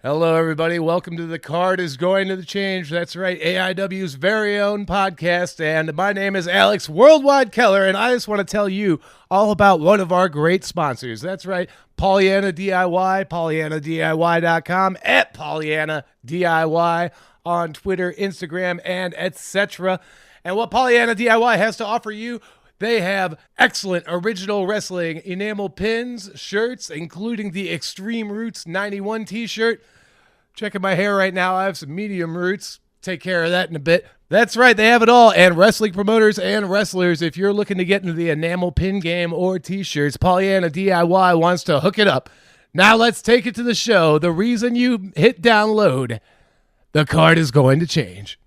Hello, everybody. Welcome to The Card is Going to Change. That's right, AIW's very own podcast. And my name is Alex Worldwide Keller, and I just want to tell you all about one of our great sponsors. That's right, Pollyanna DIY, PollyannaDIY.com, at Pollyanna DIY on Twitter, Instagram, and etc. And what Pollyanna DIY has to offer you, they have excellent original wrestling enamel pins, shirts, including the Extreme Roots 91 t-shirt. Checking my hair right now. I have some medium roots. Take care of that in a bit. That's right. They have it all. And wrestling promoters and wrestlers, if you're looking to get into the enamel pin game or t-shirts, Pollyanna DIY wants to hook it up. Now let's take it to the show. The reason you hit download, the card is going to change.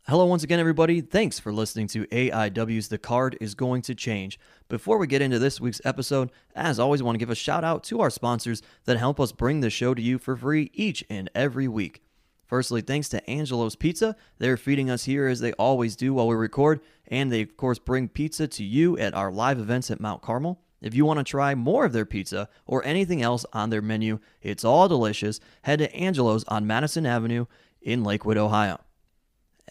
Hello once again, everybody. Thanks for listening to AIW's The Card is Going to Change. Before we get into this week's episode, as always, I want to give a shout out to our sponsors that help us bring the show to you for free each and every week. Firstly, thanks to Angelo's Pizza. They're feeding us here as they always do while we record, and they, of course, bring pizza to you at our live events at Mount Carmel. If you want to try more of their pizza or anything else on their menu, it's all delicious. Head to Angelo's on Madison Avenue in Lakewood, Ohio.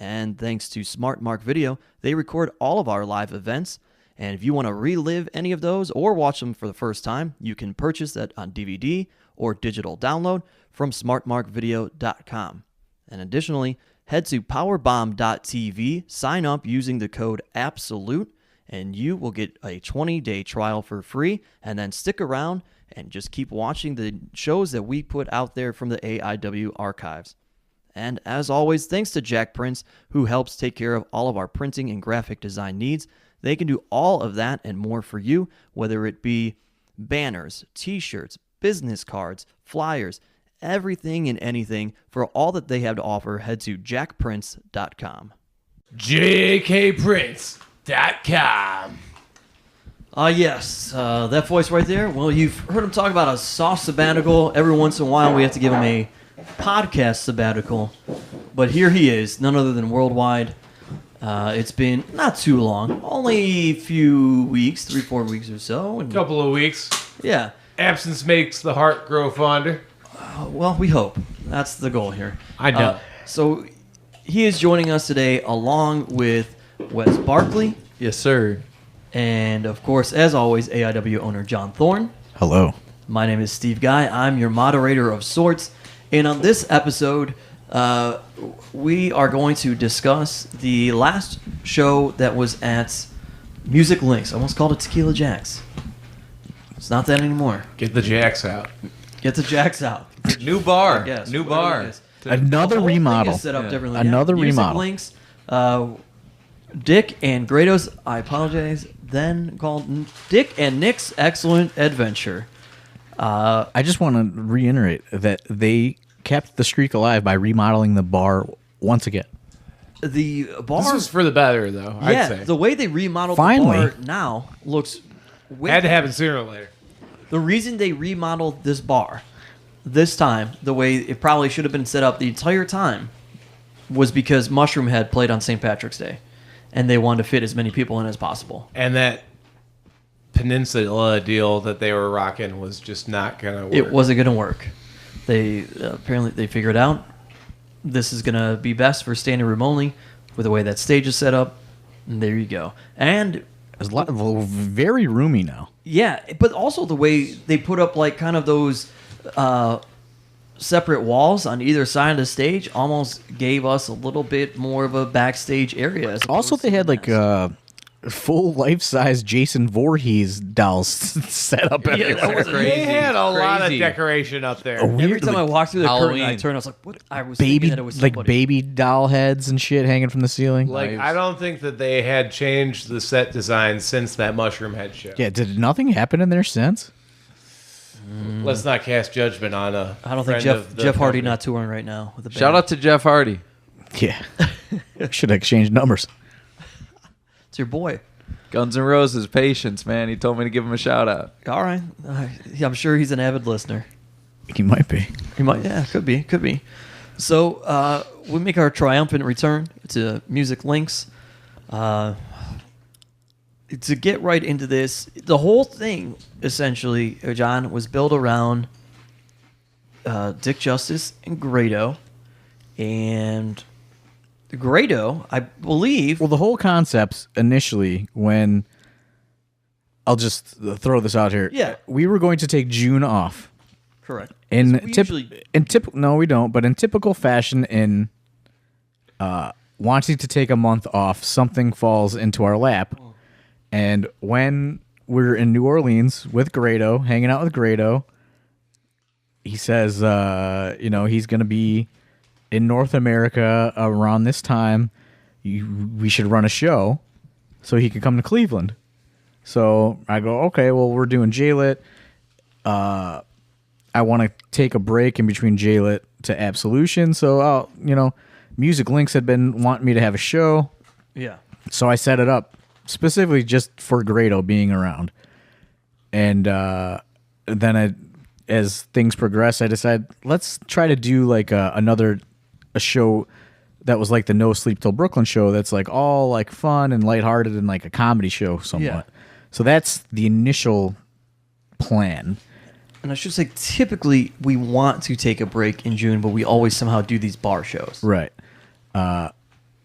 And thanks to Smart Mark Video, they record all of our live events. And if you want to relive any of those or watch them for the first time, you can purchase that on DVD or digital download from smartmarkvideo.com. And additionally, head to powerbomb.tv, sign up using the code ABSOLUTE, and you will get a 20-day trial for free. And then stick around and just keep watching the shows that we put out there from the AIW archives. And as always, thanks to Jack Prince, who helps take care of all of our printing and graphic design needs. They can do all of that and more for you, whether it be banners, t-shirts, business cards, flyers, everything and anything. For all that they have to offer, head to jackprince.com. jkprince.com. Yes, that voice right there. Well, you've heard him talk about a soft sabbatical. Every once in a while, we have to give him a podcast sabbatical, but here he is, none other than Worldwide. It's been not too long, only a few weeks, 3-4 weeks or so. And Couple of weeks. yeah, Absence makes the heart grow fonder. well, we hope that's the goal here. I know. So he is joining us today, along with Wes Barkley, Yes, sir. and of course, as always, AIW owner John Thorne. Hello. My name is Steve Guy. I'm your moderator of sorts. And on this episode, we are going to discuss the last show that was at Music Links. I almost called it Tequila Jacks. It's not that anymore. Get the jacks out. Get the Jacks out. New bar. Yes, New whatever bar. it is. Another The whole thing remodel. is set up differently. Another Music remodel. Links. Dick and Grado's, I apologize, then called Dick and Nick's Excellent Adventure. I just want to reiterate that they kept the streak alive by remodeling the bar once again. The bar... This was for the better, though, I'd say. the way they remodeled Finally. the bar now looks... Had to happen sooner or later. The reason they remodeled this bar this time, the way it probably should have been set up the entire time, was because Mushroom Head played on St. Patrick's Day, and they wanted to fit as many people in as possible. And that Peninsula deal that they were rocking was just not going to work. It wasn't going to work. They apparently they figured out this is going to be best for standing room only with the way that stage is set up. And there you go. And It's very roomy now. yeah, but also the way they put up like kind of those separate walls on either side of the stage almost gave us a little bit more of a backstage area. Also, they had like full life-size Jason Voorhees dolls set up everywhere. that was They had a lot of Crazy. decoration up there. Every time I walked through the curtain, I Halloween. turned. I was like, "What?" I was baby, thinking that it was somebody. baby doll heads and shit hanging from the ceiling. Like, I don't think that they had changed the set design since that Mushroom Head show. Yeah, did nothing happen in there since? Let's not cast judgment on a I don't think friend of the Jeff Hardy company. not touring right now with the band. Shout out to Jeff Hardy. Yeah. Should have exchanged numbers. It's your boy. Guns N' Roses, Patience, man. He told me to give him a shout out. All right, yeah, I'm sure he's an avid listener. He might be. He might, yeah, could be. So we make our triumphant return to Music Links. To get right into this, the whole thing essentially, John, was built around Dick Justice and Grado, and Grado, I believe. Well, the whole concept initially, when I'll just throw this out here. Yeah. We were going to take June off. Correct. In We usually- no, we don't. But in typical fashion, in wanting to take a month off, something falls into our lap. And when we're in New Orleans with Grado, hanging out with Grado, he says, he's going to be in North America around this time. We should run a show so he could come to Cleveland. So I go, okay, well, we're doing J-Lit. I want to take a break in between J-Lit to Absolution. So, Music Links had been wanting me to have a show. Yeah. So I set it up specifically just for Grado being around. And then as things progress, I decided, let's try to do like a show that was like the No Sleep Till Brooklyn show that's like all like fun and lighthearted and like a comedy show somewhat. Yeah. So that's the initial plan. And I should say, typically we want to take a break in June, but we always somehow do these bar shows. Right.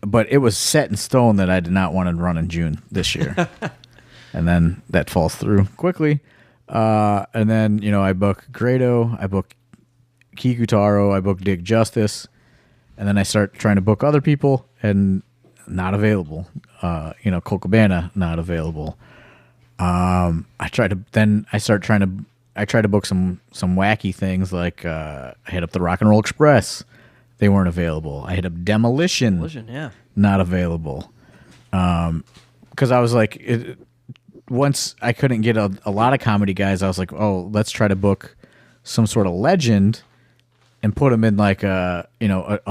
But it was set in stone that I did not want to run in June this year. And then that falls through quickly. And then, I book Grado, I book Kikutaro, I book Dick Justice. And then I start trying to book other people and not available. Colt Cabana, not available. I try to book some wacky things like I hit up the Rock and Roll Express. They weren't available. I hit up Demolition, Yeah. not available. Because I was like, once I couldn't get a lot of comedy guys, I was like, oh, let's try to book some sort of legend and put them in like a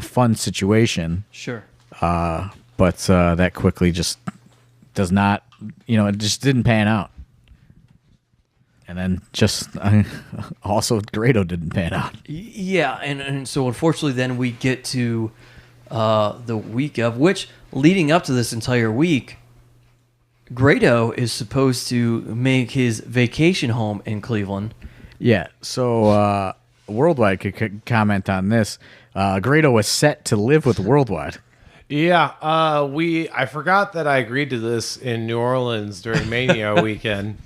fun situation. Sure. But that quickly just does not, it just didn't pan out. And then also Grado didn't pan out. Yeah, and so unfortunately then we get to the week of, which leading up to this entire week, Grado is supposed to make his vacation home in Cleveland. Yeah, so Worldwide could comment on this. Grado was set to live with Worldwide. Yeah, I forgot that I agreed to this in New Orleans during Mania weekend.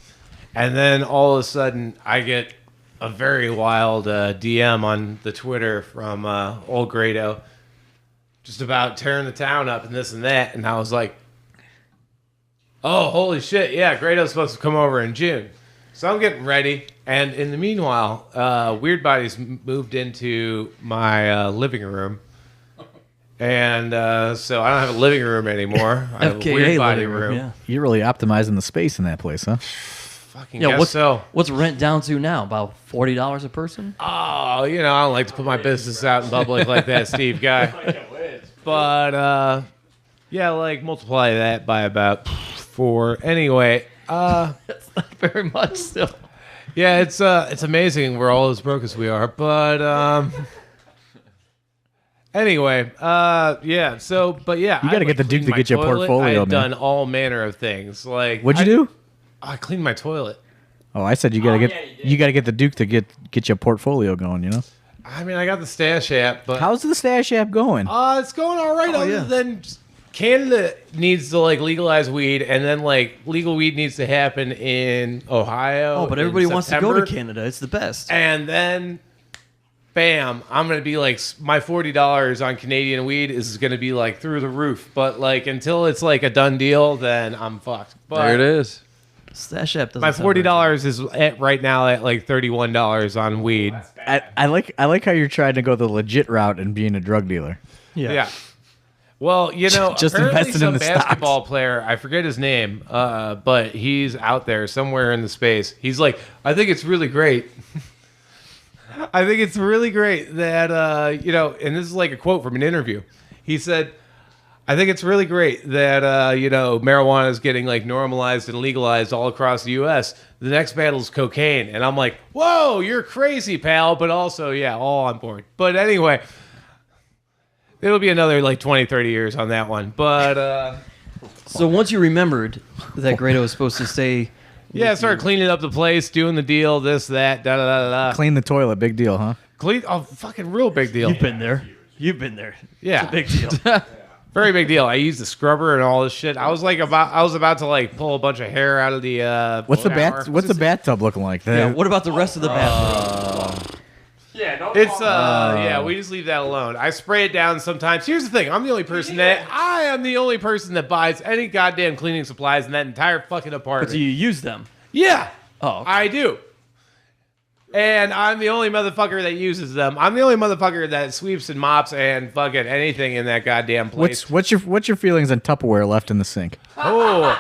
And then all of a sudden, I get a very wild DM on the Twitter from old Grado, just about tearing the town up and this and that. And I was like, oh, holy shit, yeah, Grado's supposed to come over in June. So I'm getting ready. And in the meanwhile, Weird Body's moved into my living room. And so I don't have a living room anymore. I have a FKA Weird Body living room. Yeah. You're really optimizing the space in that place, huh? Fucking Yeah, guess so. what's rent down to now? About $40 a person? Oh, I don't like to put my business out in public like that, Steve guy. But yeah, like multiply that by about 4. Anyway, That's not very much still. yeah, it's amazing we're all as broke as we are. But anyway, yeah. So, but yeah, You gotta get the Duke to get you a portfolio, I've man. done all manner of things. Like, What'd you do? I cleaned my toilet. Oh, I said you gotta get the Duke to get your portfolio going. I mean, I got the Stash app, but How's the Stash app going? it's going all right. Other yeah. than just Canada needs to like legalize weed, and then like legal weed needs to happen in Ohio. Oh, but in everybody wants to go to September. Canada. It's the best. And then bam, I'm going to be like, my $40 on Canadian weed is going to be like through the roof. But like until it's like a done deal, then I'm fucked. But There it is. Stash app doesn't my sound very $40 is right now at like $31 on weed. I like how you're trying to go the legit route and being a drug dealer. good. Yeah. Well, you know, Just apparently invested in some the basketball stocks. player, I forget his name, but he's out there somewhere in the space. He's like, I think it's really great. I think it's really great that, you know, and this is like a quote from an interview. He said, I think it's really great that, you know, marijuana is getting like normalized and legalized all across the U.S. The next battle is cocaine. And I'm like, whoa, you're crazy, pal. But also, yeah, all on board. But anyway, it'll be another like 20, 30 years on that one. But, So once you remembered that Grado was supposed to stay, yeah, start cleaning up the place, doing the deal, this, that, da da da da. Clean the toilet, big deal, huh? Clean, oh, fucking real big deal. you've been there. You've been there. Yeah. It's a big deal. Very big deal. I used the scrubber and all this shit. I was about to like pull a bunch of hair out of the. What's the shower. What's the bathtub looking like? Yeah. What about the rest of the bathroom? It's yeah, we just leave that alone. I spray it down sometimes. Here's the thing: I am the only person that buys any goddamn cleaning supplies in that entire fucking apartment. But do you use them? Yeah. Oh, okay. I do. And I'm the only motherfucker that uses them. I'm the only motherfucker that sweeps and mops and fucking anything in that goddamn place. What's your feelings on Tupperware left in the sink? Oh.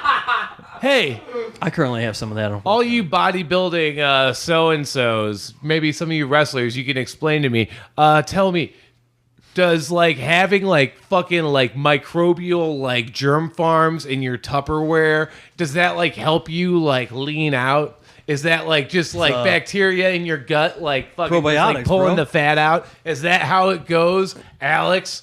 Hey, I currently have some of that. all you bodybuilding so-and-sos, maybe some of you wrestlers, you can explain to me. Tell me, does like having like fucking like microbial like germ farms in your Tupperware, does that like help you like lean out? Is that like just like bacteria in your gut like fucking just, like, probiotics, pulling bro. the fat out? Is that how it goes, Alex?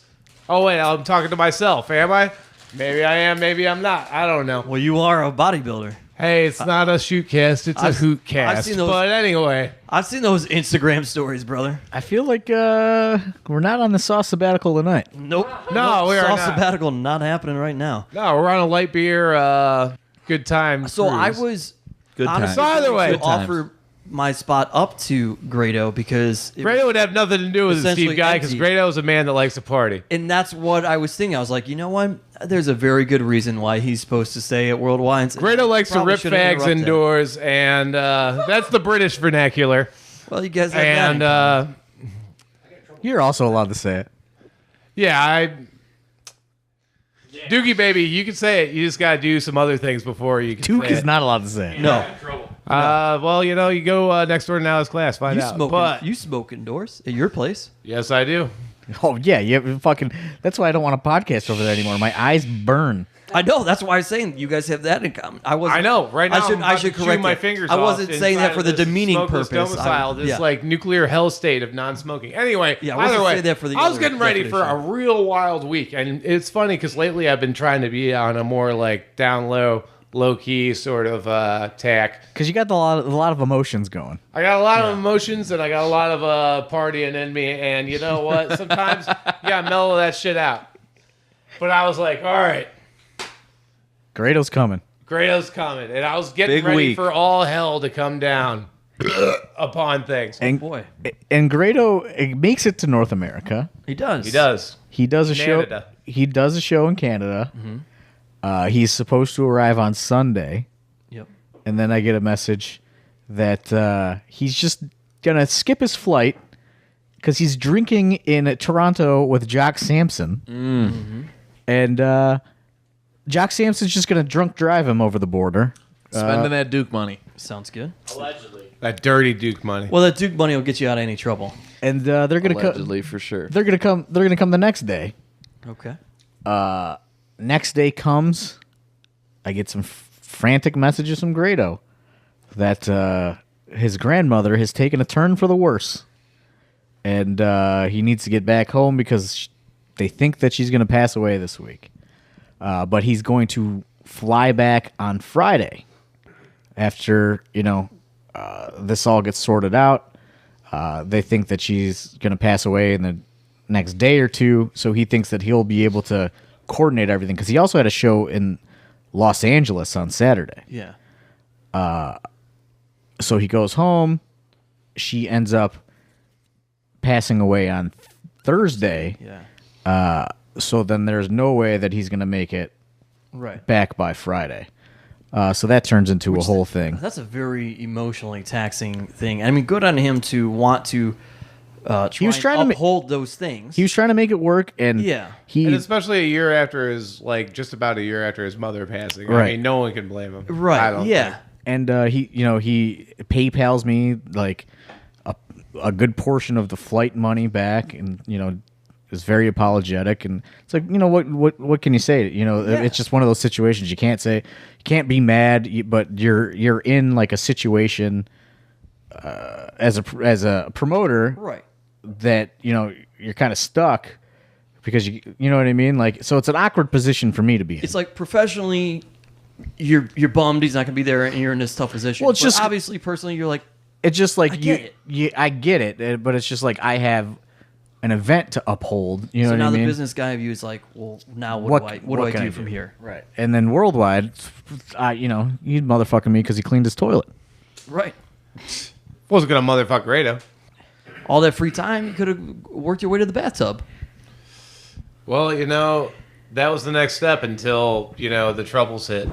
Oh wait, I'm talking to myself, am I? Maybe I am, maybe I'm not. I don't know. Well, you are a bodybuilder. Hey, it's not a shoot cast, it's a hoot cast. seen those- But anyway, I've seen those Instagram stories, brother. I feel like we're not on the sauce sabbatical tonight. Nope. No, we are Sauce not. sabbatical not happening right now. no, we're on a light beer good time. So I cruise. was Good honestly times. By the going way- to Good times. offer my spot up to Grado because Grado would have nothing to do with it, essentially Steve Guy, because empty. Grado is a man that likes to party. and that's what I was thinking. I was like, you know what? There's a very good reason why he's supposed to stay at World Wines. Grado likes to Probably rip shouldn't fags interrupt that. indoors, and that's the British vernacular. Well, you guys have And that. You're also allowed to say it. yeah, Doogie baby, you can say it. You just gotta do some other things before you can Duke say is it. not allowed to say it. No, Well, you know, you go next door to Now's class, find you out. smoke. But You smoke indoors at your place. yes, I do. Oh yeah, you fucking. That's why I don't want to podcast over there anymore. My eyes burn. I know. That's why I'm saying you guys have that in common. I know. Right now, I should correct my it. fingers. I wasn't off saying that inside for of the this demeaning smokeless purpose. Domicile, this Yeah. like nuclear hell state of non-smoking. Anyway, Yeah, I wasn't either way, saying that for the I was other getting ready for a definition. real wild week, and it's funny because lately I've been trying to be on a more like down low, low key sort of tack. Because you got a lot of emotions going. I got a lot of emotions and I got a lot of partying in me, and you know what? Sometimes you gotta mellow that shit out. But I was like, all right. Grado's coming. Grado's coming, and I was getting Big ready week. for all hell to come down upon things. And Boy, and Grado makes it to North America. he does. He does. He does a show. Canada. He does a show in Canada. He's supposed to arrive on Sunday, Yep. and then I get a message that he's just gonna skip his flight because he's drinking in Toronto with Jock Sampson, and Jock Sampson's just gonna drunk drive him over the border. Spending that Duke money. Sounds good. That dirty Duke money. Well, that Duke money will get you out of any trouble. And they're gonna Allegedly, for sure. They're gonna come. They're gonna come the next day. Okay. Next day comes, I get some frantic messages from Grado that his grandmother has taken a turn for the worse, and he needs to get back home because they think that she's going to pass away this week. But he's going to fly back on Friday after this all gets sorted out. They think that she's going to pass away in the next day or two, so he thinks that he'll be able to coordinate everything because he also had a show in Los Angeles on Saturday. Yeah. So he goes home. She ends up passing away on Thursday. Yeah. So then there's no way that he's going to make it Right. back by Friday. So that turns into a whole thing. That's a very emotionally taxing thing. I mean, good on him to want to He was trying to uphold those things. He was trying to make it work, and Yeah. And especially a year after his, like, just about a year after his mother passing. I Right. mean, no one can blame him. Right. I don't Yeah. think. and he PayPal's me like a good portion of the flight money back, and is very apologetic, and it's like, what can you say? It's just one of those situations you can't be mad, but you're in like a situation as a promoter, Right. that you're kind of stuck because you know what I mean, like, so it's an awkward position for me to be in. It's like professionally, you're bummed he's not going to be there, and you're in this tough position. Well, it's But just- obviously, personally, you're like, It's just like I get I get it, but it's just like I have an event to uphold. You know so what now I mean? the business guy view is like, well, now what do I can do from here? Right. And then worldwide, you motherfucking me because he cleaned his toilet. Right. Wasn't going to motherfuck Grado. All that free time, you could have worked your way to the bathtub. Well, that was the next step until, the troubles hit.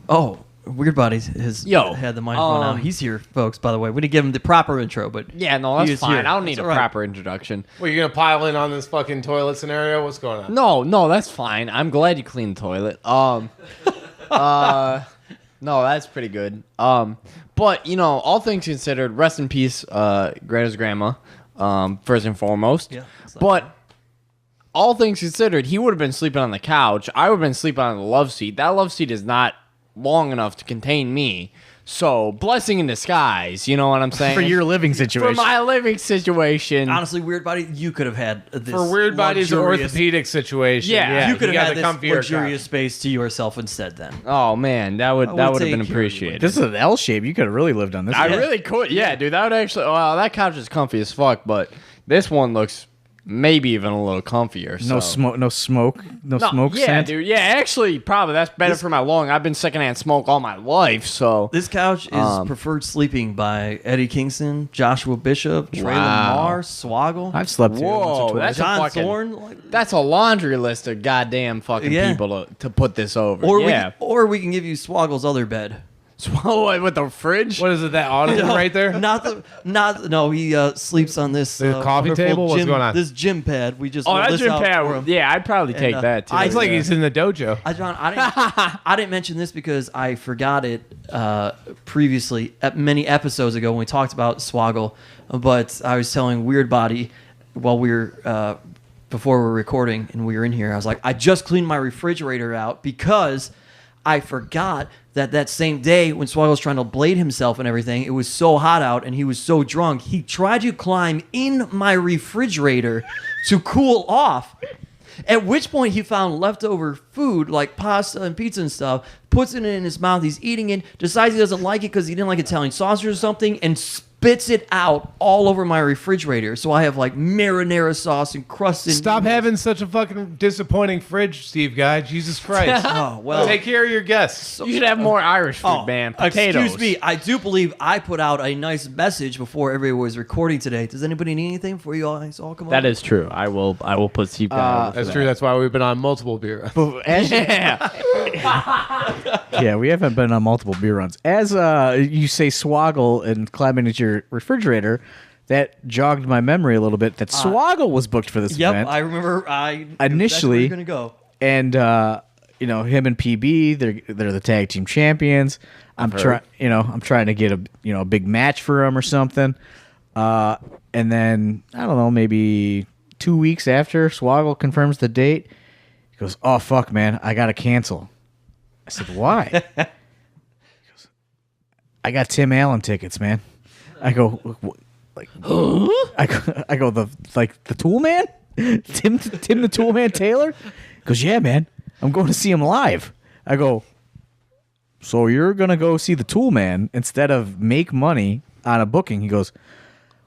Oh, Weird Bodies has had the microphone out. He's here, folks, by the way. We didn't give him the proper intro, but Yeah, no, he that's is fine. here. I don't need That's a all right. proper introduction. Well, you're going to pile in on this fucking toilet scenario? What's going on? No, that's fine. I'm glad you cleaned the toilet. No, that's pretty good. But all things considered, rest in peace, Greta's grandma. First and foremost. Yeah. But all things considered, he would have been sleeping on the couch. I would have been sleeping on the love seat. That love seat is not long enough to contain me. So, blessing in disguise, you know what I'm saying? For your living For situation. my living situation. Honestly, Weird Body, you could have had this For Weird Body's luxurious- orthopedic situation. Yeah, you could got have had the this comfier luxurious couch. space to yourself instead then. Oh, man, that would have take been care of you. appreciated. This is an L shape. You could have really lived on this. I one. really could. Yeah, dude, that would actually. Well, that couch is comfy as fuck, but this one looks maybe even a little comfier. No so. smoke, no smoke Yeah, scent. dude. Yeah, actually, probably that's better for my lung. I've been secondhand smoke all my life, so. This couch is preferred sleeping by Eddie Kingston, Joshua Bishop, Trey Wow. Lamar, Swoggle, I've slept here once Whoa, or twice. that's a John fucking- Thorne. Like, That's a laundry list of goddamn fucking Yeah. people to put this over. or yeah. we can give you Swoggle's other bed. Swallow it with the fridge. What is it, that ottoman right there? No, he sleeps on this The coffee wonderful table? What's gym- going on? This gym pad. We just Oh, rolled that this gym out for pad. him. Yeah, I'd probably take And, that too. It's like he's in the dojo. John, I didn't mention this because I forgot it previously, many episodes ago when we talked about Swoggle. But I was telling Weird Body while we were before we were recording and we were in here. I was like, I just cleaned my refrigerator out because I forgot that same day when Swoggle was trying to blade himself and everything, it was so hot out and he was so drunk, he tried to climb in my refrigerator to cool off. At which point he found leftover food like pasta and pizza and stuff, puts it in his mouth, he's eating it, decides he doesn't like it because he didn't like Italian sausage or something, and spits it out all over my refrigerator. So I have like marinara sauce and crusted. Stop having such a fucking disappointing fridge, Steve Guy. Jesus Christ. Oh, well. Take care of your guests. You should have more Irish food, Oh, man. Potatoes. excuse me. I do believe I put out a nice message before everybody was recording today. Does anybody need anything before you guys all come on? That is true. I will put Steve down. That's true. That's why we've been on multiple beer. Yeah. Yeah, we haven't been on multiple beer runs. As you say Swoggle and climbing into your refrigerator, that jogged my memory a little bit that Swoggle was booked for this Yep, event. I remember. Initially, that's where you're gonna go. And him and PB, they're the tag team champions. I'm trying to get a big match for him or something. And then I don't know, maybe 2 weeks after Swoggle confirms the date, he goes, "Oh fuck, man, I gotta cancel." I said, "Why?" He goes, "I got Tim Allen tickets, man." I go, like, I go the Tool Man, Tim the Tool Man Taylor. He goes, "Yeah, man, I'm going to see him live." I go, "So you're gonna go see the Tool Man instead of make money on a booking?" He goes,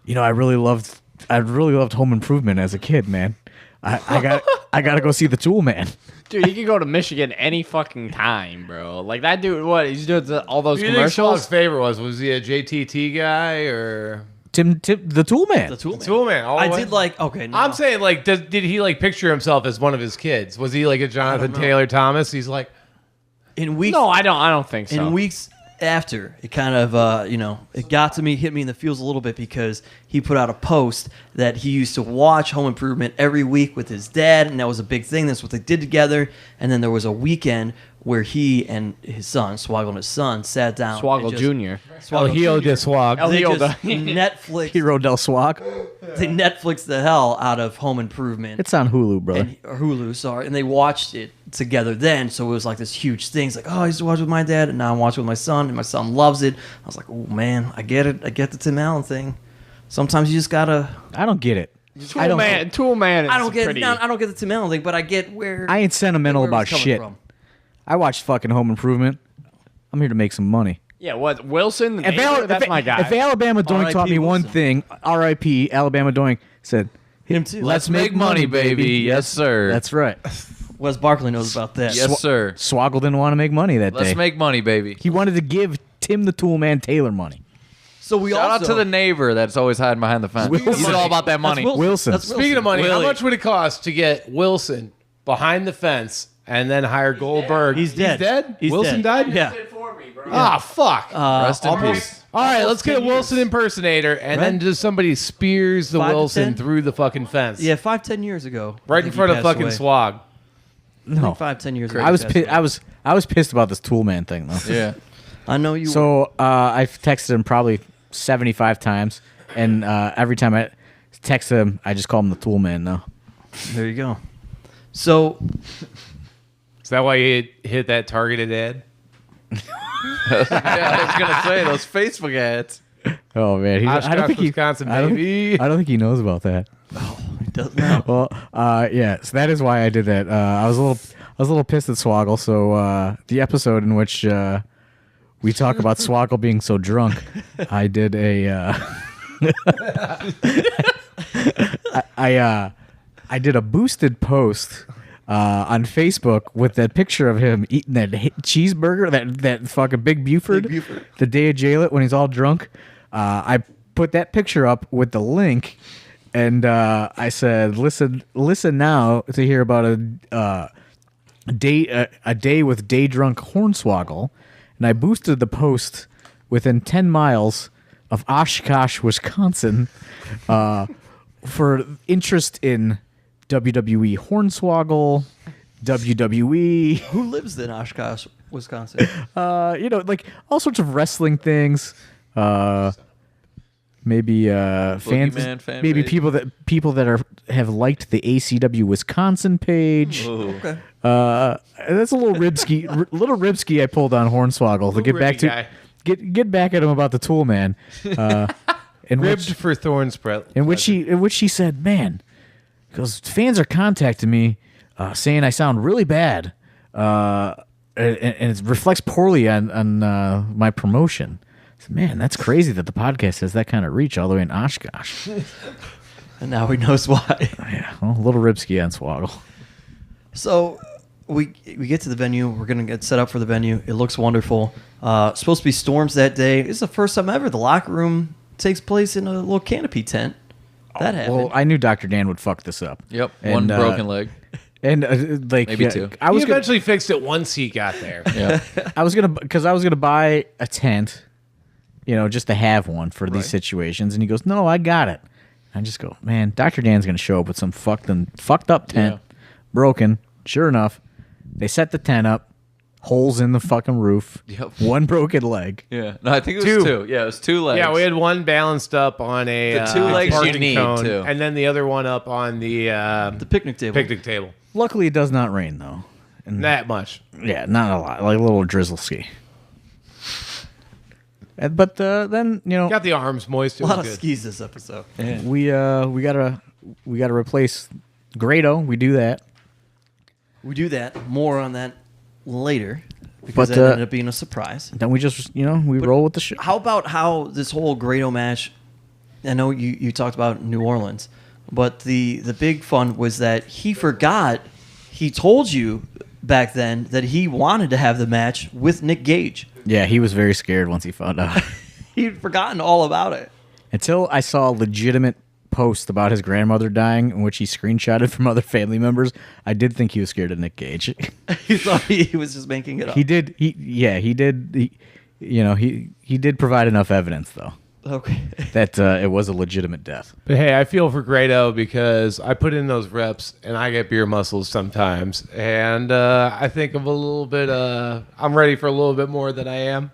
"I really loved Home Improvement as a kid, man. I gotta go see the Tool Man." Dude, he can go to Michigan any fucking time, bro. Like that dude, what? He's doing all those Who do you think Swog's commercials. favorite was he a JTT guy or the Tool Man. The Tool Man. Tool Man. all the I way? did like. Okay, no. I'm saying, like, did he like picture himself as one of his kids? Was he like a Jonathan Taylor Thomas? He's like, in weeks. No, I don't think so. In weeks after, it kind of, it got to me, hit me in the feels a little bit because he put out a post that he used to watch Home Improvement every week with his dad, and that was a big thing. That's what they did together. And then there was a weekend where he and his son, Swoggle and his son, sat down. Swoggle and just- Jr. El Hio de Swag. El They Hio just de- Netflix. Hero Del Swag. They Netflixed the hell out of Home Improvement. It's on Hulu, brother. Or Hulu, sorry, and they watched it together then, so it was like this huge thing. It's like, oh, I used to watch with my dad, and now I'm watching with my son, and my son loves it. I was like, oh, man, I get it. I get the Tim Allen thing. Sometimes you just gotta... I don't get it. Tool Man. I don't get pretty. I don't get the Tim Allen thing, but I get where... I ain't sentimental where it was about coming shit. from. I watched fucking Home Improvement. I'm here to make some money. Yeah, what Wilson? The neighbor? That's my guy. If Alabama Doink R.I.P. taught me one Wilson. thing, R.I.P. Alabama Doink said, Him too. Let's make money, baby. Yes, sir. That's right. Wes Barkley knows about that. yes, sir. Swoggle didn't want to make money that day. Let's make money, baby. He wanted to give Tim the Tool Man Taylor money. So we Shout also... out to the neighbor that's always hiding behind the fence. Wilson. He's all about that money. That's Wilson. That's Speaking of money, how Willie. much would it cost to get Wilson behind the fence and then hire Goldberg? He's dead. He's dead? He's Wilson dead. died? Yeah. Ah, fuck. Rest in peace. All right, let's get a 10 years. Wilson impersonator, and then just somebody spears the 5 to Wilson 10? through the fucking fence. Yeah, 10 years ago. I Right in think he front of passed fucking away. Swag. I think No. 10 years ago. I was he passed I was pissed about this Tool Man thing though. Yeah. away. I know you were. So I've texted him probably 75 times, and every time I text him, I just call him the Tool Man now. There you go. So Is that why you hit that targeted ad? Yeah, I was gonna say those Facebook ads. Oh man, I don't Oshkosh, think he, Wisconsin, I don't- baby. I don't think he knows about that. he does now. Well, yeah, so that is why I did that. I was a little pissed at Swoggle. So the episode in which we talk about Swoggle being so drunk, I did a I did a boosted post on Facebook with that picture of him eating that cheeseburger, that fucking Big Buford, the day of jail it when he's all drunk. I put that picture up with the link, and I said, "Listen now to hear about a day with day drunk Hornswoggle," and I boosted the post within 10 miles of Oshkosh, Wisconsin, for interest in WWE Hornswoggle, WWE, Who lives in Oshkosh, Wisconsin? like all sorts of wrestling things. Maybe fans, Boogeyman fan maybe page. people that have liked the ACW Wisconsin page. Okay. That's a little ribski I pulled on Hornswoggle to get back ribby to guy. get back at him about the Tool Man. In Ribbed which, for Thornspread. in which she said, "Man, because fans are contacting me, saying I sound really bad, and it reflects poorly on my promotion." I said, "Man, that's crazy that the podcast has that kind of reach all the way in Oshkosh." And now he knows why. Yeah, well, a little ribski on Swoggle. So we get to the venue. We're gonna get set up for the venue. It looks wonderful. Supposed to be storms that day. It's the first time ever the locker room takes place in a little canopy tent. That happened. Well, I knew Dr. Dan would fuck this up. Yep. And, One broken leg. And like Maybe two. I was He gonna, eventually fixed it once he got there. Yeah. I was gonna buy a tent, just to have one for these situations. And he goes, "No, I got it." I just go, "Man, Dr. Dan's gonna show up with some fucked up tent, broken." Sure enough, they set the tent up, holes in the fucking roof, Yep. one broken leg. Yeah. No, I think it was Two. two. Yeah, it was 2 legs. Yeah, we had one balanced up on a The 2 legs you parking need, cone, too. and then the other one up on the the picnic table. picnic table. Luckily, it does not rain though. And That much. yeah, not a lot, like a little drizzle ski. But then Got the arms moist. It A lot was of good. skis this episode. we gotta replace Grado. We do that. We do that. More on that later because But, that ended up being a surprise. Then we just we roll with the shit. How about how this whole Grado match? I know you talked about New Orleans, but the big fun was that he forgot. He told you back then that he wanted to have the match with Nick Gage. Yeah, he was very scared once he found out. He'd forgotten all about it. Until I saw a legitimate post about his grandmother dying in which he screenshotted from other family members, I did think he was scared of Nick Gage. You thought he was just making it up. He did. He did. He did provide enough evidence though Okay. that it was a legitimate death. But hey, I feel for Grado because I put in those reps and I get beer muscles sometimes, and I think of a little bit. I'm ready for a little bit more than I am.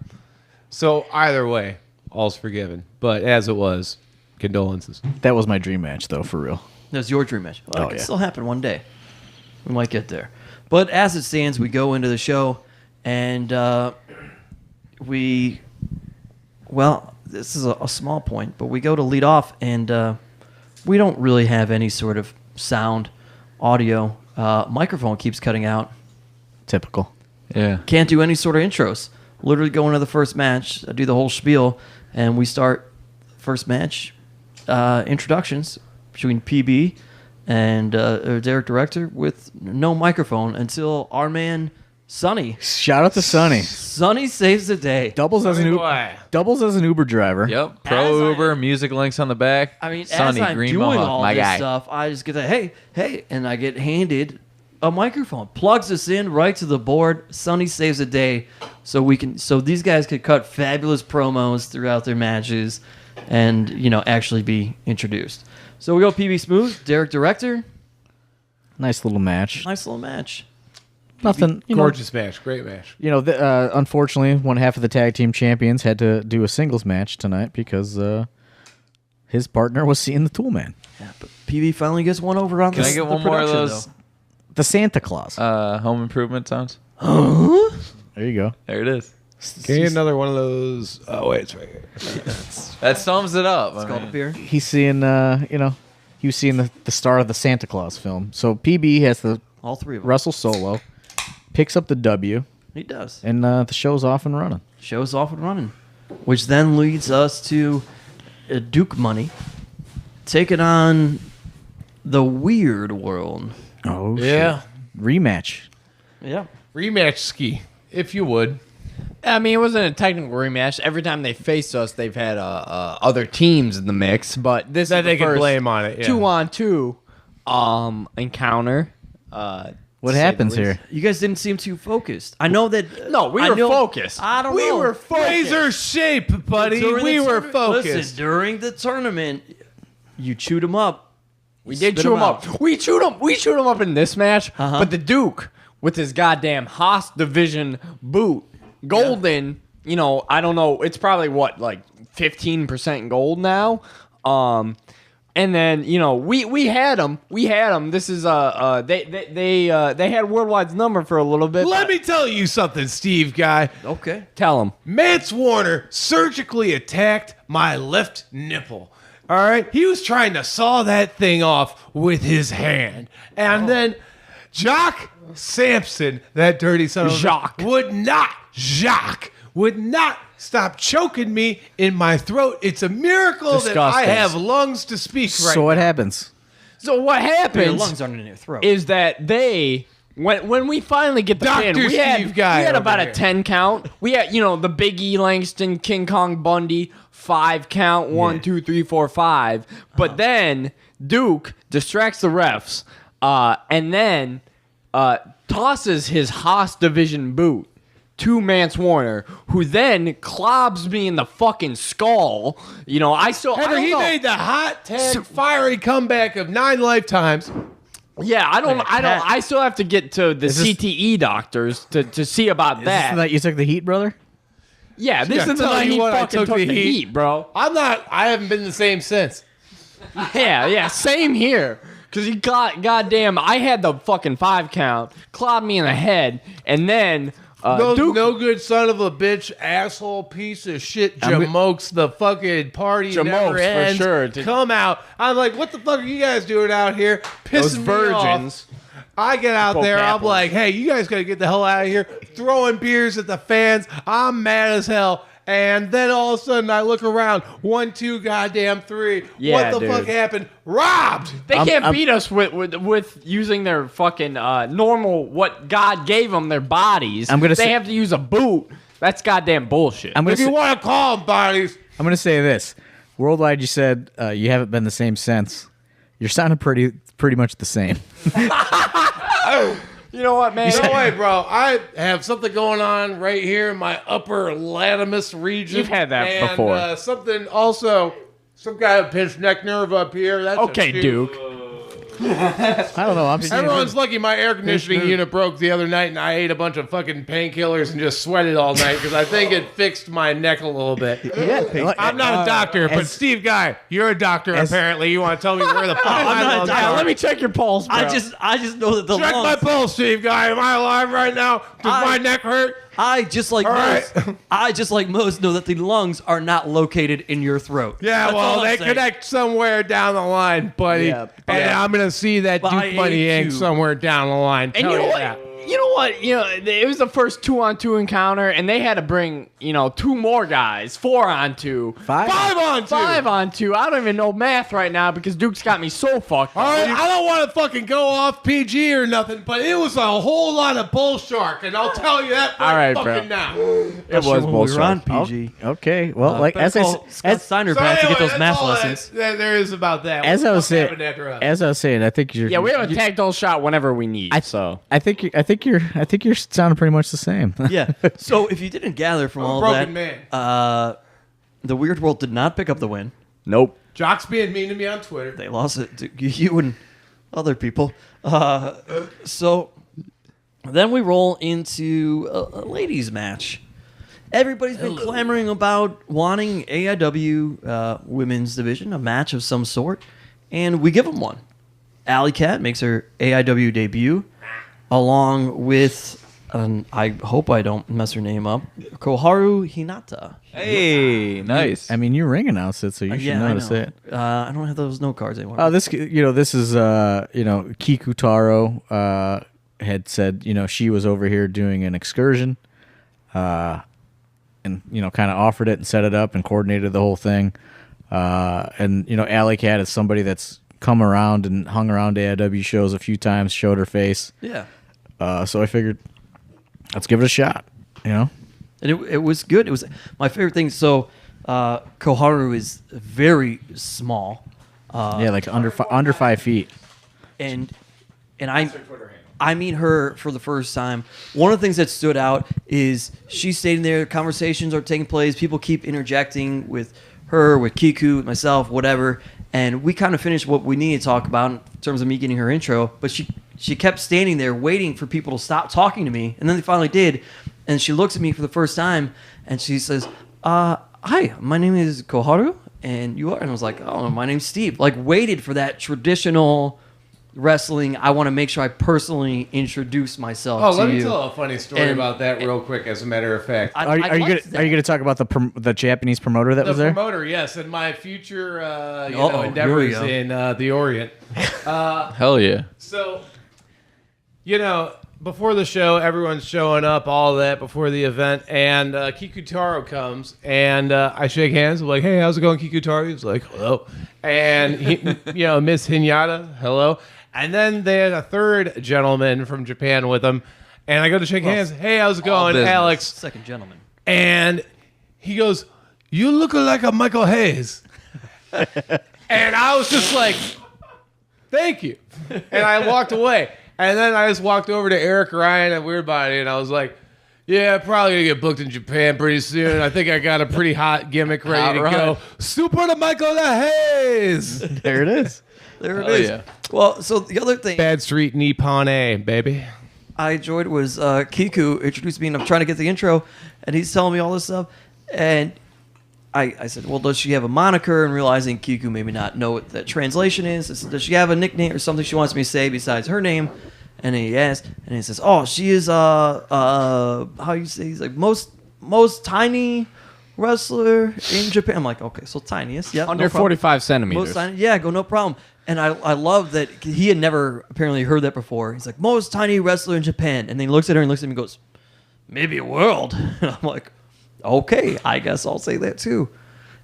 So either way, all's forgiven. But as it was, condolences. That was my dream match though, for real. That's your dream match. Well, Oh, it can yeah. still happen one day. We might get there. But as it stands, we go into the show, and this is a small point, but we go to lead off, and we don't really have any sort of sound, audio. Microphone keeps cutting out. Typical. Yeah. Can't do any sort of intros. Literally go into the first match, do the whole spiel, and we start first match introductions between PB and Derek Director with no microphone until our man Sonny. Shout out to Sonny. Sonny saves the day. Doubles as an Uber driver. Yep. As Pro I- Uber, music links on the back. I mean, Sonny, as I'm Green doing Mohawk, all my this guy. stuff, I just get the hey, and I get handed a microphone. Plugs us in right to the board. Sonny saves the day, so these guys could cut fabulous promos throughout their matches, and actually be introduced. So we go PB Smooth, Derek Director. Nice little match. Nice little match. Nothing. Gorgeous match, great match. Unfortunately, one half of the tag team champions had to do a singles match tonight because his partner was seeing the Tool Man, Yeah, but PB finally gets one over on Can I get one more of those the Santa Claus. home improvement sounds? There you go. There it is. Can you get another one of those? Oh, wait, it's right here. That sums it up. It's called a beer. He's seeing, he was seeing the star of the Santa Claus film. So PB has to All three of them. wrestle solo, picks up the W, He does. and the show's off and running. Show's off and running, which then leads us to Duke Money taking on the Weird World. Oh, Yeah. shit. Rematch. Yeah. Rematch ski, if you would. I mean, it wasn't a technical rematch. Every time they faced us, they've had other teams in the mix, but this That is they the could first blame on it. Yeah. 2-on-2 encounter. What happens here? You guys didn't seem too focused. I know that. No, we I were know- focused. I don't We know. were razor shape, buddy. During We the were tourna- focused. Listen, during the tournament, you chewed him up. We did Spit chew 'em him out. up. We chewed him up in this match. Uh-huh. But the Duke with his goddamn Haas division boot, golden. I don't know. It's probably what, like 15% gold now. And then we had him. We had him. This is they had Worldwide's number for a little bit. Let me tell you something, Steve guy. Okay. tell him. Mance Warner surgically attacked my left nipple. All right? He was trying to saw that thing off with his hand. And then Jock Sampson, that dirty son of a Jacques. would not stop choking me in my throat. It's a miracle that I Disgusting. have lungs to speak right So what now. happens? So what Your happens lungs aren't in your throat. is that when we finally get the Dr. pin, we had Steve guy over about here. a 10 count. We had the Big E Langston, King Kong Bundy 5 count, 1, 2, 3, 4, 5. But then Duke distracts the refs, and then tosses his Haas division boot to Mance Warner, who then clobs me in the fucking skull. I Henry, don't he know. made the hot, tag, fiery comeback of 9 lifetimes. Yeah, I still have to get to the Is this- CTE doctors to see about Is that. this the night you took the heat, brother? Yeah, this Yeah, is the tell night you he what, I fucking took took the the heat. heat, bro. I haven't been the same since. Yeah, same here. Because he got, goddamn, I had the fucking 5 count, clobbed me in the head, and then Duke. No good son of a bitch, asshole piece of shit, I'm jamokes the fucking party Jamokes, never for ends. sure. Come out. I'm like, what the fuck are you guys doing out here? Those Pissing me virgins. off. I get out Poke there, I'm apples. like, hey, you guys gotta get the hell out of here. Throwing beers at the fans. I'm mad as hell. And then all of a sudden I look around. 1, 2, goddamn 3. Yeah, what the dude. fuck happened? Robbed. They can't I'm- beat us with using their fucking normal, what God gave them, their bodies. I'm gonna they say- have to use a boot. That's goddamn bullshit. I'm If you gonna want to call them bodies. say this. Worldwide, you said you haven't been the same since. You're sounding pretty much the same. You know what, man? No way, bro. I have something going on right here in my upper latimus region. You've had that and, before. Something also, some guy pinched neck nerve up here. That's Okay, Duke. I don't know. I'm seeing Everyone's lucky my air conditioning unit broke the other night and I ate a bunch of fucking painkillers and just sweated all night because I think it fixed my neck a little bit. I'm not a doctor, but Steve Guy, you're a doctor apparently. You want to tell me where the fuck my lungs are? Let me check your pulse, bro. I just know that the Check lungs. my pulse, Steve Guy. Am I alive right now? Does my neck hurt? I just like All most. right. I just like most know that the lungs are not located in your throat. Yeah, That's well, all I'm they saying. connect somewhere down the line, buddy. Yeah, and I'm going to see that By Duke Money Yank A2. somewhere down the line. And Tell you know you what? that. You know what? You know, it was the first 2-on-2 encounter, and they had to bring, 2 more guys, 4-on-2, 5-on-2. 5-on-2. I don't even know math right now because Duke's got me so fucked All up. right, I don't want to fucking go off PG or nothing, but it was a whole lot of bull shark, and I'll tell you that All right, fucking bro. now. It was When we were on bullshit. PG. Okay. Well, like Better as I call s- Scott as, Steiner So back to get anyway, those that's math all lessons. that there is about that. as What I the was fuck saying, happened after that? as I was saying, I think you're. Yeah, we have a tactile shot whenever we need. I think you're sounding pretty much the same. Yeah. So if you didn't gather from I'm a all broken that, man. the Weird World did not pick up the win. Nope. Jock's being mean to me on Twitter. They lost it to you and other people. So then we roll into a ladies' match. Everybody's been clamoring about wanting AIW women's division, a match of some sort, and we give them one. Allie Cat makes her AIW debut, along with, I hope I don't mess her name up, Koharu Hinata. Hey, nice. I mean, you ring announced it, so you should I notice know. it. I don't have those note cards anymore. Oh, this is Kikutaro had said she was over here doing an excursion, and kind of offered it and set it up and coordinated the whole thing, and Allie Cat is somebody that's come around and hung around AIW shows a few times, showed her face, Yeah. so I figured let's give it a shot, And it was good. It was my favorite thing. So Koharu is very small. Yeah, like under 5 feet. And I meet her for the first time. One of the things that stood out is she's sitting there, conversations are taking place, people keep interjecting with her, with Kiku, with myself, whatever, and we kind of finished what we needed to talk about in terms of me getting her intro, but she kept standing there waiting for people to stop talking to me, and then they finally did, and she looks at me for the first time, and she says, hi, my name is Koharu, and you are? And I was like, oh, my name's Steve. Like, waited for that traditional wrestling, I want to make sure I personally introduce myself to you. Oh, let me tell a funny story And- about that real quick, as a matter of fact. I Are you liked gonna talk about the Japanese promoter that The was there? promoter, yes, and my future Uh-oh, here we endeavors go. in the Orient. Hell yeah. So, before the show, everyone's showing up, all that before the event, and Kikutaro comes, and I shake hands. I'm like, hey, how's it going, Kikutaro? He's like, hello. And, Miss Hinata, hello. And then they had a third gentleman from Japan with them, and I go to shake hands. Hey, how's it going, business. Alex? Second gentleman. And he goes, you look like a Michael Hayes. And I was just like, thank you. And I walked away. And then I just walked over to Eric Ryan at Weird Body, and I was like, yeah, probably going to get booked in Japan pretty soon. I think I got a pretty hot gimmick ready to go. Super to Michael Hayes. There it is. There it Hell is. yeah. Well, so the other thing Bad Street Nippon A, baby. I enjoyed was Kiku introduced me, and I'm trying to get the intro, and he's telling me all this stuff, and I said, well, does she have a moniker? And realizing Kiku maybe not know what the translation is. I said, does she have a nickname or something she wants me to say besides her name? And he asked, and he says, oh, she is how you say? He's like most tiny wrestler in Japan. I'm like, okay, so tiniest, yeah, Under no problem. 45 centimeters. Most tiny, yeah, go no problem. And I love that he had never apparently heard that before. He's like, most tiny wrestler in Japan. And then he looks at her and looks at me and goes, maybe a world. And I'm like, okay, I guess I'll say that too.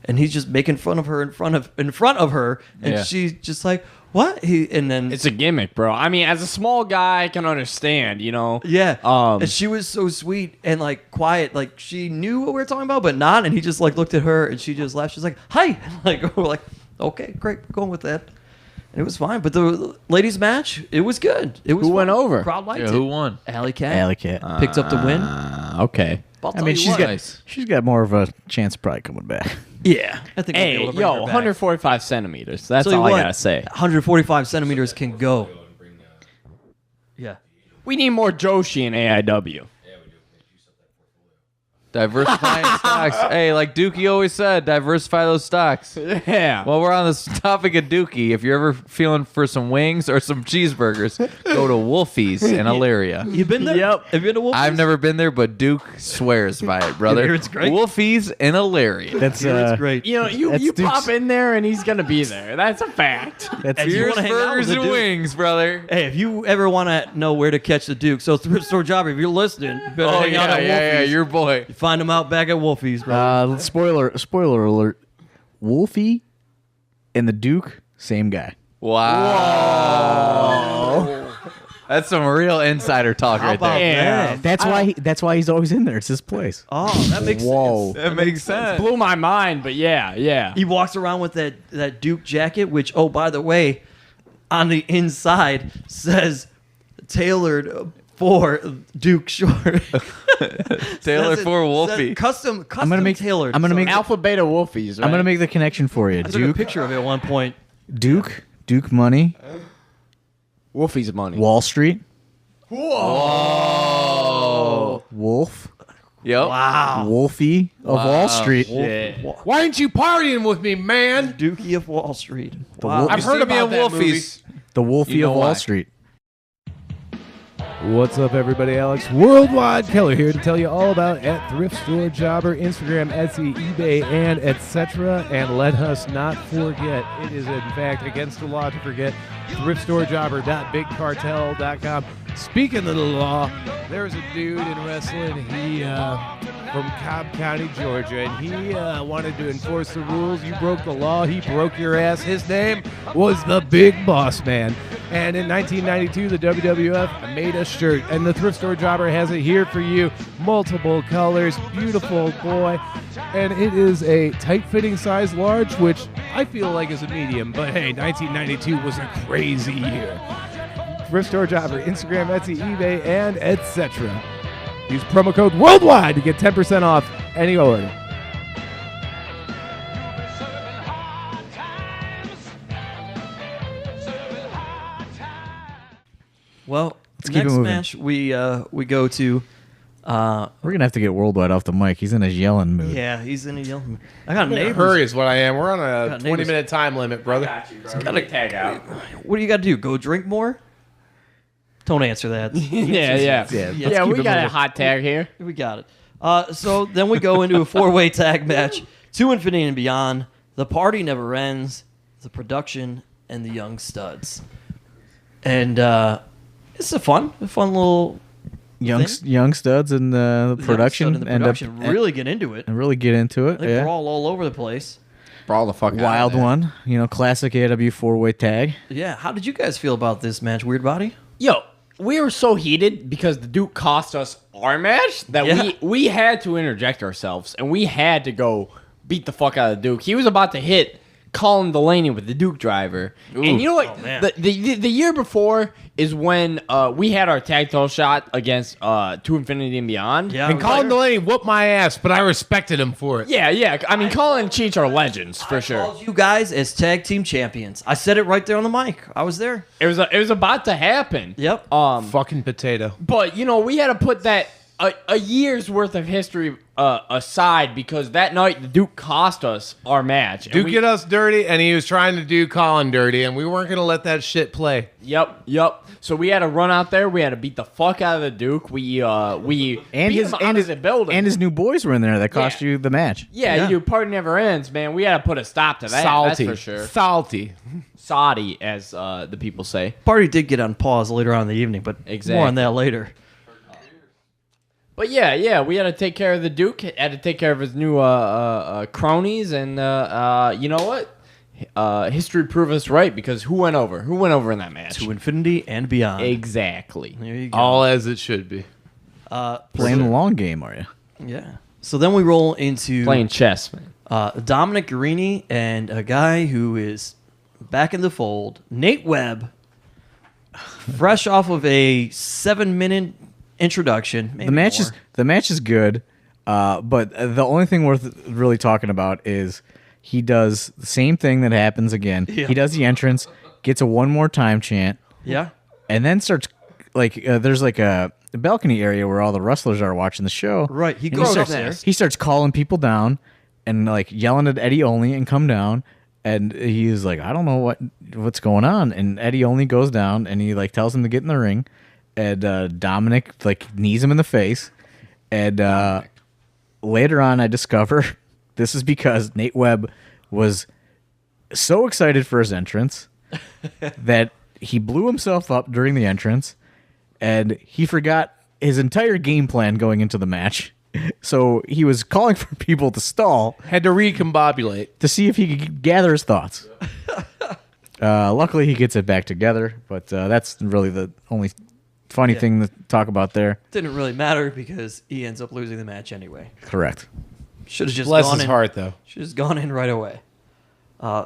and he's just making fun of her in front of her, and Yeah. she's just like, "What?" And then It's a gimmick, bro. I mean, as a small guy, I can understand, you know. yeah, Um, and she was so sweet and like quiet, like she knew what we were talking about, but not. And he just like looked at her, and she just laughed. She's like, "Hi," like we're like, "Okay, great, we're going with that." And it was fine, but the ladies' match, it was good. It was Who went fun. over? Crowd liked Yeah, it. who won? Alley Cat. Alley Cat. Picked up the win. Okay. I'll I tell mean, you she's what. got Nice. she's got more of a chance of probably coming back. Yeah, I think. I'll be Hey, able to bring her yo, back. 145 centimeters. That's Tell you all I what, gotta say. 145 centimeters can go. Yeah. We need more Joshi in AIW. Diversifying stocks. Hey, like Dookie always said, diversify those stocks. Yeah. While we're on this topic of Dookie, if you're ever feeling for some wings or some cheeseburgers, go to Wolfie's in Elyria. You been there? Yep. Have you been to Wolfie's? I've never been there, but Duke swears by it, brother. hear it's great? Wolfie's in Elyria. That's It's great. You know, you That's Duke's- pop in there and he's gonna be there. That's a fact. that's If you Beers, wanna hang out burgers, with the and Duke. wings, brother. Hey, if you ever want to know where to catch the Duke, so Thrift Store Jobber, if you're listening, you better Oh, hang out yeah, at yeah, yeah, Wolfie's. your boy. Find them out back at Wolfie's, bro. spoiler alert. Wolfie and the Duke, same guy. Wow. That's some real insider talk right about there. that? That's why he's always in there. It's his place. Oh, that makes Whoa. sense. That makes sense. Blew my mind, but yeah. He walks around with that Duke jacket, which, oh, by the way, on the inside says tailored for Duke Short. Taylor Says it- for says Wolfie. Custom I'm gonna make Alpha Beta Wolfies, right? I'm gonna make the connection for you. I took a Duke, picture of it at one point. Duke money, Wolfie's money. Wall Street, Oh. Wolf, Yep. Wow. Wolfie of Wall Street. Yeah. Why ain't you partying with me, man? Dookie of Wall Street. The Wow. Wolf- I've heard about that Wolfie's. The Wolfie You know of Wall why. Street. What's up, everybody? Alex Worldwide Keller here to tell you all about at Thrift Store Jobber, Instagram, Etsy, eBay, and etc. And let us not forget, it is in fact against the law to forget, thriftstoreJobber.bigcartel.com. Speaking of the law, there's a dude in wrestling, he from Cobb County, Georgia, and he wanted to enforce the rules. You broke the law, he broke your ass. His name was the Big Boss Man. And in 1992, the WWF made a shirt, and the Thrift Store Jobber has it here for you. Multiple colors, beautiful boy. And it is a tight-fitting size large, which I feel like is a medium. But hey, 1992 was a crazy year. Thrift Store Jobber, Instagram, Etsy, eBay, and etc. Use promo code WORLDWIDE to get 10% off any order. Well, keep it next moving. match we go to. We're gonna have to get Worldwide off the mic. He's in his yelling mood. Yeah, he's in a yelling. I got neighbors. Hurry is what I am. We're on a Got neighbors. 20-minute time limit, brother. Gotta tag out. What do you got to do? Go drink more? Don't answer that. Yeah. keep We it got moving. a hot tag here. We got it. So then we go into a four-way tag match to Infinity and Beyond. The party never ends. The production and the young studs. And it's a fun little Young studs and the production, young stud and the production really get into it. and really get into it. They Yeah. brawl all over the place. Brawl the fuck out. Wild one, classic AIW 4-way tag. Yeah, how did you guys feel about this match, Weird Body? Yo, we were so heated because the Duke cost us our match that Yeah. we had to interject ourselves and we had to go beat the fuck out of the Duke. He was about to hit Colin Delaney with the Duke driver. And you know what? man. The year before is when we had our tag title shot against To Infinity and Beyond. Yeah, And Colin Delaney whooped my ass, but I respected him for it. Yeah. I mean, Colin and Cheech are legends for sure. Called you guys as tag team champions. I said it right there on the mic. I was there. It was about to happen. Yep. Fucking potato. But we had to put that a year's worth of history aside because that night the Duke cost us our match. And Duke we- did us dirty, and he was trying to do Colin dirty, and we weren't going to let that shit play. Yep. So we had to run out there. We had to beat the fuck out of the Duke. We And beat his him and out his of the building. and his new boys were in there that cost Yeah. you the match. yeah, you do. Party never ends, man. We had to put a stop to that. Salty. That's for sure. Salty. Soddy, as the people say. Party did get on pause later on in the evening, but Exactly. more on that later. But yeah, we had to take care of the Duke. Had to take care of his new cronies, and you know what? History proved us right because who went over? Who went over in that match? To infinity and beyond. Exactly. There you go. All as it should be. Playing the long game, are you? Yeah. So then we roll into Playing chess, man. Dominic Garrini and a guy who is back in the fold, Nate Webb, fresh off of a 7-minute introduction. Maybe The match is good, but the only thing worth really talking about is he does the same thing that happens again. Yeah. He does the entrance, gets a one more time chant, Yeah. and then starts there's like a balcony area where all the wrestlers are watching the show. Right. He And goes starts, up there. He starts calling people down and like yelling at Eddy only and come down. And he's like, I don't know what's going on. And Eddy only goes down and he like tells him to get in the ring. And Dominic like knees him in the face. And later on, I discover this is because Nate Webb was so excited for his entrance that he blew himself up during the entrance. And he forgot his entire game plan going into the match. So he was calling for people to stall. Had to recombobulate. To see if he could gather his thoughts. Luckily, he gets it back together. But that's really the only funny thing to talk about there. Didn't really matter because he ends up losing the match anyway. Correct. Should have just Bless gone his in. heart, though. Should have just gone in right away.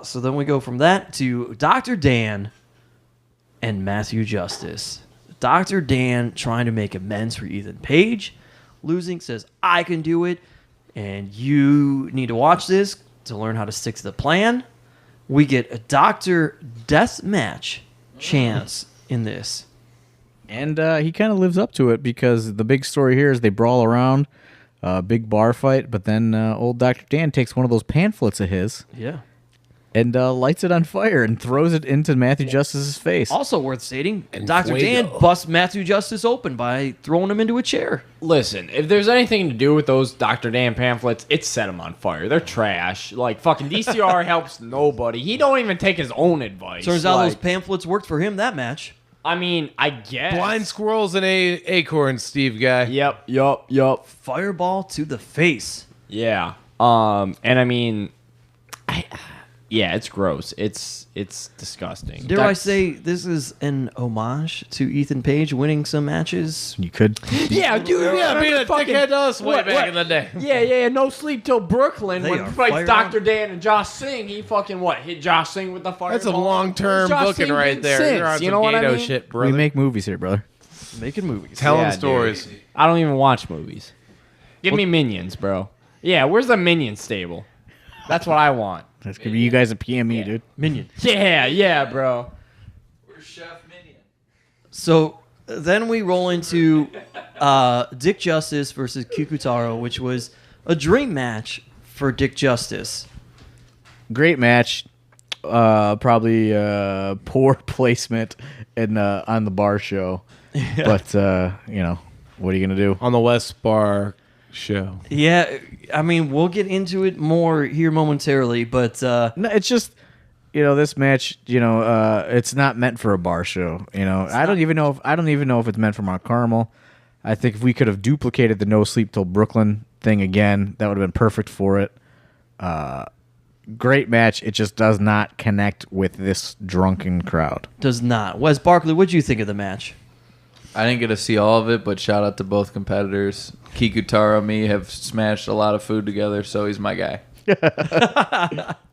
So then we go from that to Dr. Dan and Matthew Justice. Dr. Dan trying to make amends for Ethan Page. Losing, says, I can do it, and you need to watch this to learn how to stick to the plan. We get a Dr. Death Match chance in this. And he kind of lives up to it because the big story here is they brawl around, big bar fight, but then old Dr. Dan takes one of those pamphlets of his Yeah. and lights it on fire and throws it into Matthew Justice's face. Also worth stating, And Dr. Dan fuego. busts Matthew Justice open by throwing him into a chair. Listen, if there's anything to do with those Dr. Dan pamphlets, it's set them on fire. They're trash. Like, fucking DCR helps nobody. He don't even take his own advice. Turns out those Like, pamphlets worked for him that match. I mean, I guess. Blind squirrels and acorns, Steve guy. Yup. Fireball to the face. Yeah. And I mean, yeah, it's gross. It's disgusting. Dare I say this is an homage to Ethan Page winning some matches? You could. Yeah, dude. Yeah, being a fucking- dickhead to us way what- back what? in the day. Yeah. No Sleep Till Brooklyn. They When are he fights fired Dr. up. Dan and Josh Singh, he fucking hit Josh Singh with the fireball. That's a long-term Josh booking Singh right did there. since, You're on you some know what I Gato mean? shit, brother. We make movies here, brother. Making movies. Telling Yeah, stories. dude. I don't even watch movies. Give me Minions, bro. Yeah, where's the Minion stable? That's what I want. That's gonna be you guys at PME, dude. Minion. Yeah, bro. Where's Chef Minion? So then we roll into Dick Justice versus Kikutaro, which was a dream match for Dick Justice. Great match. Probably poor placement on the bar show. But what are you gonna do? On the West Bar show. Yeah, I mean, we'll get into it more here momentarily, but No, it's just this match. It's not meant for a bar show. I don't even know if it's meant for Mount Carmel. I think if we could have duplicated the No Sleep Till Brooklyn thing again, that would have been perfect for it. Great match. It just does not connect with this drunken crowd. does not. Wes Barkley, what'd you think of the match? I didn't get to see all of it, but shout out to both competitors. Kikutaro and me have smashed a lot of food together, so he's my guy.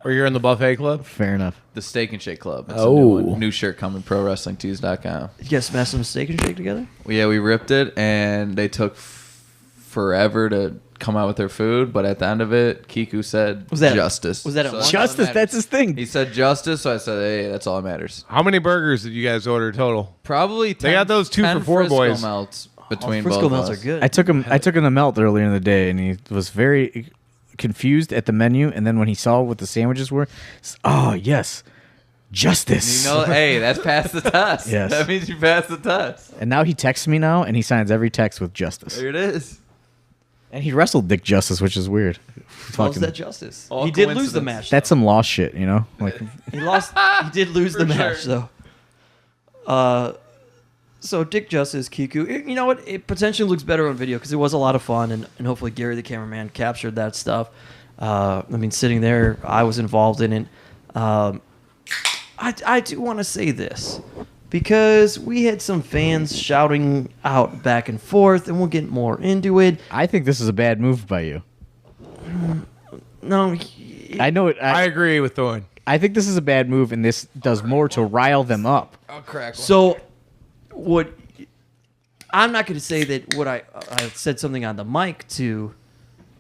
Or you're in the buffet club? Fair enough. The Steak and Shake Club. It's Oh. a new one. New shirt coming, ProWrestlingTees.com. You guys smash some steak and shake together? Well, yeah, we ripped it, and they took forever to come out with their food, but at the end of it, Kiku said justice. was that at So lunch? that's all that Justice, that's matters. his thing. He said justice, so I said, hey, that's all that matters. How many burgers did you guys order total? Probably 10, They got those 2 10 for $4 Frisco boys. melts between Frisco both melts of are us. good. I took him to melt earlier in the day, and he was very confused at the menu. And then when he saw what the sandwiches were, oh yes, justice. Hey, that's past the test. Yes. That means you passed the test. And now he texts me now, and he signs every text with justice. There it is. And he wrestled Dick Justice, which is weird. How's Fucking- that justice? All He did lose the coincidence. match. That's some lost shit, Like He lost. He did lose the match, though. So Dick Justice, Kiku, you know what? It potentially looks better on video because it was a lot of fun, and hopefully Gary, the cameraman, captured that stuff. I mean, sitting there, I was involved in it. I do want to say this because we had some fans shouting out back and forth, and we'll get more into it. I think this is a bad move by you. No, I know it. I agree with Thorne. I think this is a bad move, and this does more to rile them up. I'll crack one. So, what? I'm not going to say that what I said something on the mic to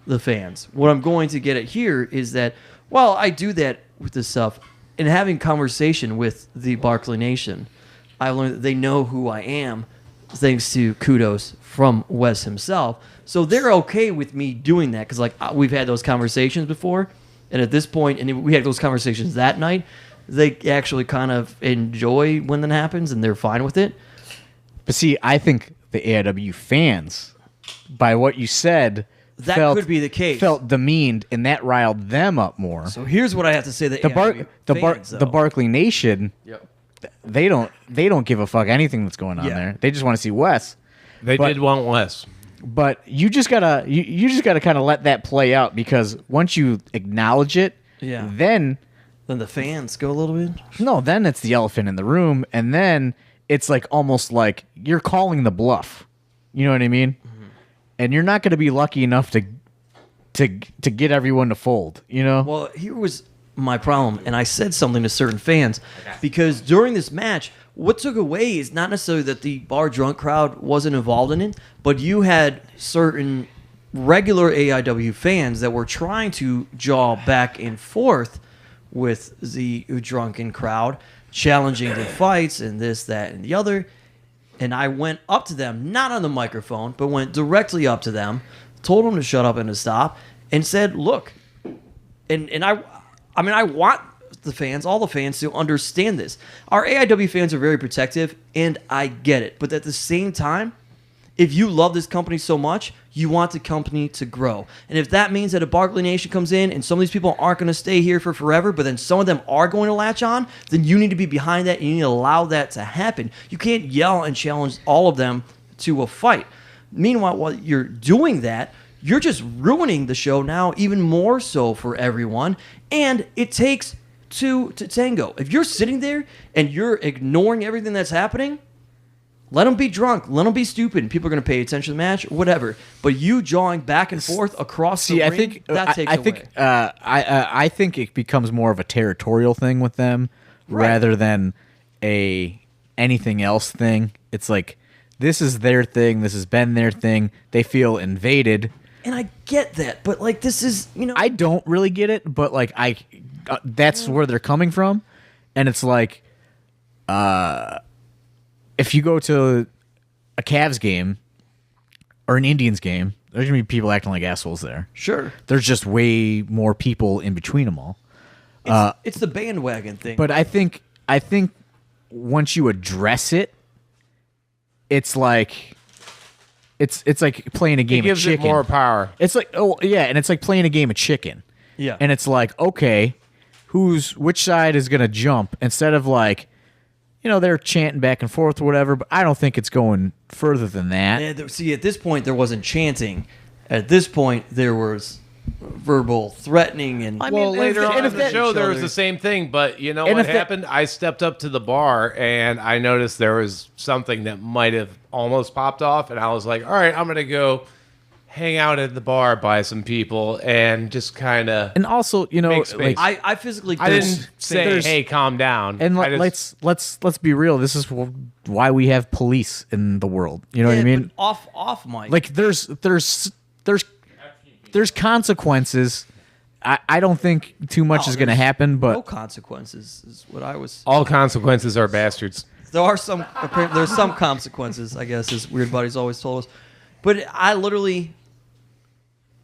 the fans. What I'm going to get at here is that while I do that with this stuff, and having conversation with the Barkley Nation, I learned that they know who I am, thanks to kudos from Wes himself. So they're okay with me doing that because, like, we've had those conversations before, and at this point, and we had those conversations that night. They actually kind of enjoy when that happens, and they're fine with it. But see, I think the AIW fans, by what you said, That could be the case. Felt demeaned, and that riled them up more. So here's what I have to say: the Barkley Nation, they don't give a fuck anything that's going on there. They just want to see Wes. They did want Wes, but you just gotta kind of let that play out because once you acknowledge it, then the fans go a little bit. No, then it's the elephant in the room, and then it's like almost like you're calling the bluff. You know what I mean? And you're not going to be lucky enough to get everyone to fold, you know? Well, here was my problem, and I said something to certain fans, because during this match, what took away is not necessarily that the bar drunk crowd wasn't involved in it, but you had certain regular AIW fans that were trying to jaw back and forth with the drunken crowd, challenging the fights and this, that, and the other. And I went up to them, not on the microphone, but went directly up to them, told them to shut up and to stop, and said, look, and I mean, I want the fans, all the fans, to understand this. Our AIW fans are very protective, and I get it. But at the same time, if you love this company so much, you want the company to grow. And if that means that a Barkley Nation comes in and some of these people aren't going to stay here for forever, but then some of them are going to latch on, then you need to be behind that and you need to allow that to happen. You can't yell and challenge all of them to a fight. Meanwhile, while you're doing that, you're just ruining the show now even more so for everyone. And it takes two to tango. If you're sitting there and you're ignoring everything that's happening, let them be drunk. Let them be stupid. And people are going to pay attention to the match, whatever. But you jawing back and forth across the ring, that takes away. I think it becomes more of a territorial thing with them rather than a anything else thing. It's like, this is their thing. This has been their thing. They feel invaded. And I get that. But, like, this is, you know. I don't really get it, but, like, that's where they're coming from. And it's like, if you go to a Cavs game or an Indians game, there's going to be people acting like assholes there. Sure. There's just way more people in between them all. It's the bandwagon thing. But I think once you address it, it's like like playing a game of chicken. It gives it more power. It's like, oh yeah, and it's like playing a game of chicken. Yeah. And it's like, okay, which side is going to jump instead of like, you know, they're chanting back and forth or whatever, but I don't think it's going further than that. Yeah, see, at this point, there wasn't chanting. At this point, there was verbal threatening. And later on in the show, there was the same thing. But you know what happened? I stepped up to the bar, and I noticed there was something that might have almost popped off, and I was like, all right, I'm going to go hang out at the bar by some people and just kind of and also, you know, like I physically didn't say, hey, calm down. And let's be real. This is why we have police in the world. You know what I mean? Off mic. Like there's consequences. I don't think too much is going to happen, but no consequences is what I was. All consequences are bastards. There's some consequences, I guess, as Weird Buddy's always told us. But I literally,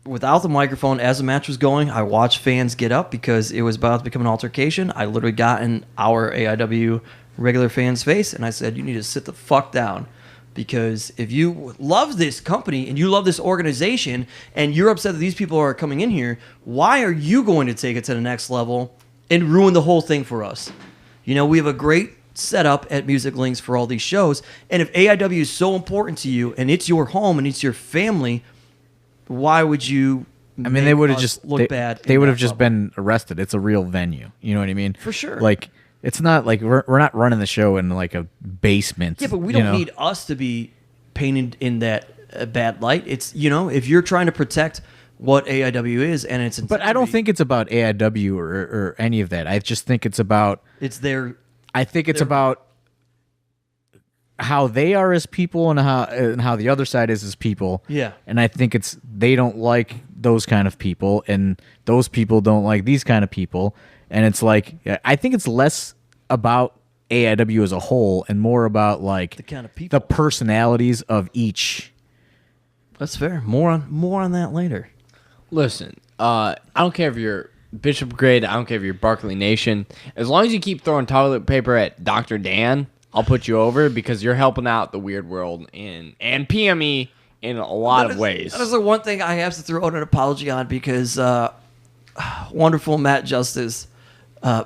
without the microphone, as the match was going, I watched fans get up because it was about to become an altercation. I literally got in our AIW regular fans' face, and I said, you need to sit the fuck down. Because if you love this company and you love this organization and you're upset that these people are coming in here, why are you going to take it to the next level and ruin the whole thing for us? You know, we have a great set up at Music Links for all these shows. And if AIW is so important to you and it's your home and it's your family, why would you? I mean, they would have just look bad. They would have just been arrested. It's a real venue. You know what I mean? For sure. Like, it's not like we're not running the show in like a basement. Yeah, but we don't need us to be painted in that bad light. It's, if you're trying to protect what AIW is and it's. But I don't think it's about AIW or any of that. I just think it's about. It's their. I think it's about how they are as people and how the other side is as people. Yeah. And I think they don't like those kind of people, and those people don't like these kind of people. And it's like, I think it's less about AIW as a whole and more about like the kind of people, the personalities of each. That's fair. More on that later. Listen, I don't care if you're Bishop Grade, I don't care if you're Barkley Nation. As long as you keep throwing toilet paper at Dr. Dan, I'll put you over because you're helping out the weird world and PME in a lot of ways. That is the one thing I have to throw out an apology on because wonderful Matt Justice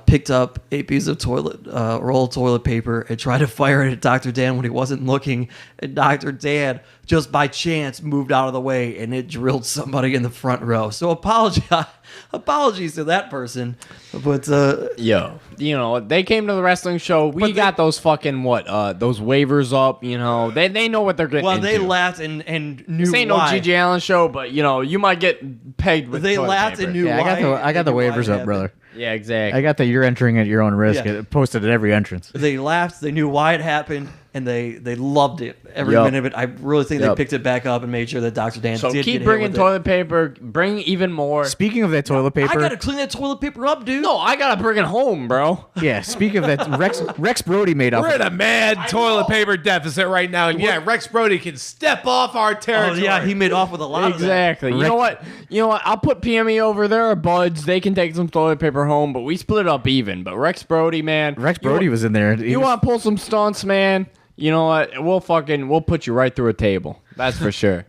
picked up a piece of roll of toilet paper and tried to fire it at Dr. Dan when he wasn't looking. And Dr. Dan, just by chance, moved out of the way and it drilled somebody in the front row. So apologies to that person. But they came to the wrestling show. We got those fucking those waivers up. They know what they're getting. Well, into. they laughed and knew this ain't why. no G.G. Allen show, but you might get pegged with. They toilet laughed paper. and knew why. I got the waivers up, happened. brother. Yeah, exactly. I got that you're entering at your own risk. Yeah. It posted at every entrance. They laughed. They knew why it happened, and they loved it. Every minute of it. I really think they picked it back up and made sure that Dr. Dan So did keep get hit bringing with toilet paper. Bring even more. Speaking of that toilet paper, I gotta clean that toilet paper up, dude. No, I gotta bring it home, bro. yeah. Speaking of that, Rex Brody made up. We're in a mad toilet paper deficit right now, and Rex Brody can step off our Oh territory. yeah, he made off with a lot Exactly. of You know what? I'll put PME over there. Our buds, they can take some toilet paper home, but we split it up even. But Rex Brody, man, Rex Brody was in there. You want to pull some stunts, man? You know what? We'll put you right through a table. That's for sure.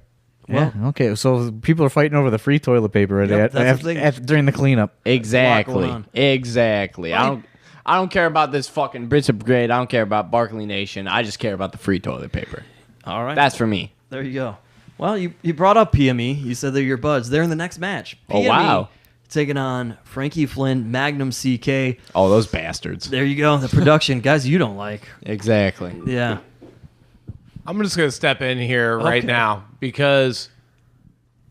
Yeah. Okay. So people are fighting over the free toilet paper during the cleanup. Exactly. I don't care about this fucking Bishop Grade. I don't care about Barkley Nation. I just care about the free toilet paper. All right. That's for me. There you go. Well, you brought up PME. You said they're your buds. They're in the next match. PME, Oh, wow. Taking on Frankie, Flynn, Magnum, CK. Oh, those bastards. There you go. The production. Guys you don't like. Exactly. Yeah. I'm just going to step in here right Okay. now because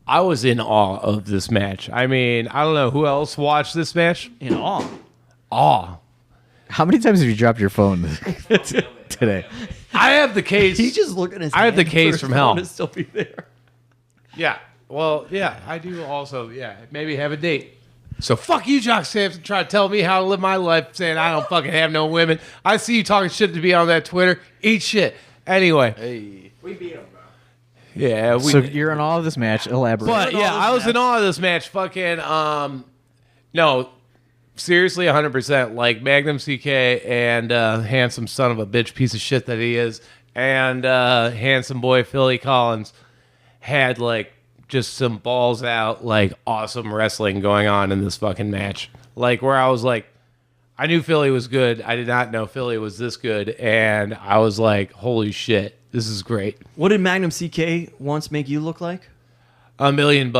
I was in awe of this match. I mean, I don't know who else watched this match. In awe. Awe. How many times have you dropped your phone today? I have the case. He's just looking at his I have the hand case for from his hell. phone to still be there. Yeah. Well, yeah, I do also, maybe have a date. So fuck you, Jock Sampson, trying to tell me how to live my life, saying I don't fucking have no women. I see you talking shit to be on that Twitter. Eat shit. Anyway. We beat them, bro. Yeah. So you're in all of this match. Elaborate. But yeah, I was in awe of this match. Fucking, no, seriously, 100%. Like Magnum CK and handsome son of a bitch piece of shit that he is, and handsome boy Philly Collins had like just some balls out, like awesome wrestling going on in this fucking match. Like where I was like, I knew Philly was good. I did not know Philly was this good, and I was like, holy shit, this is great. What did Magnum CK once make you look like? $1 million.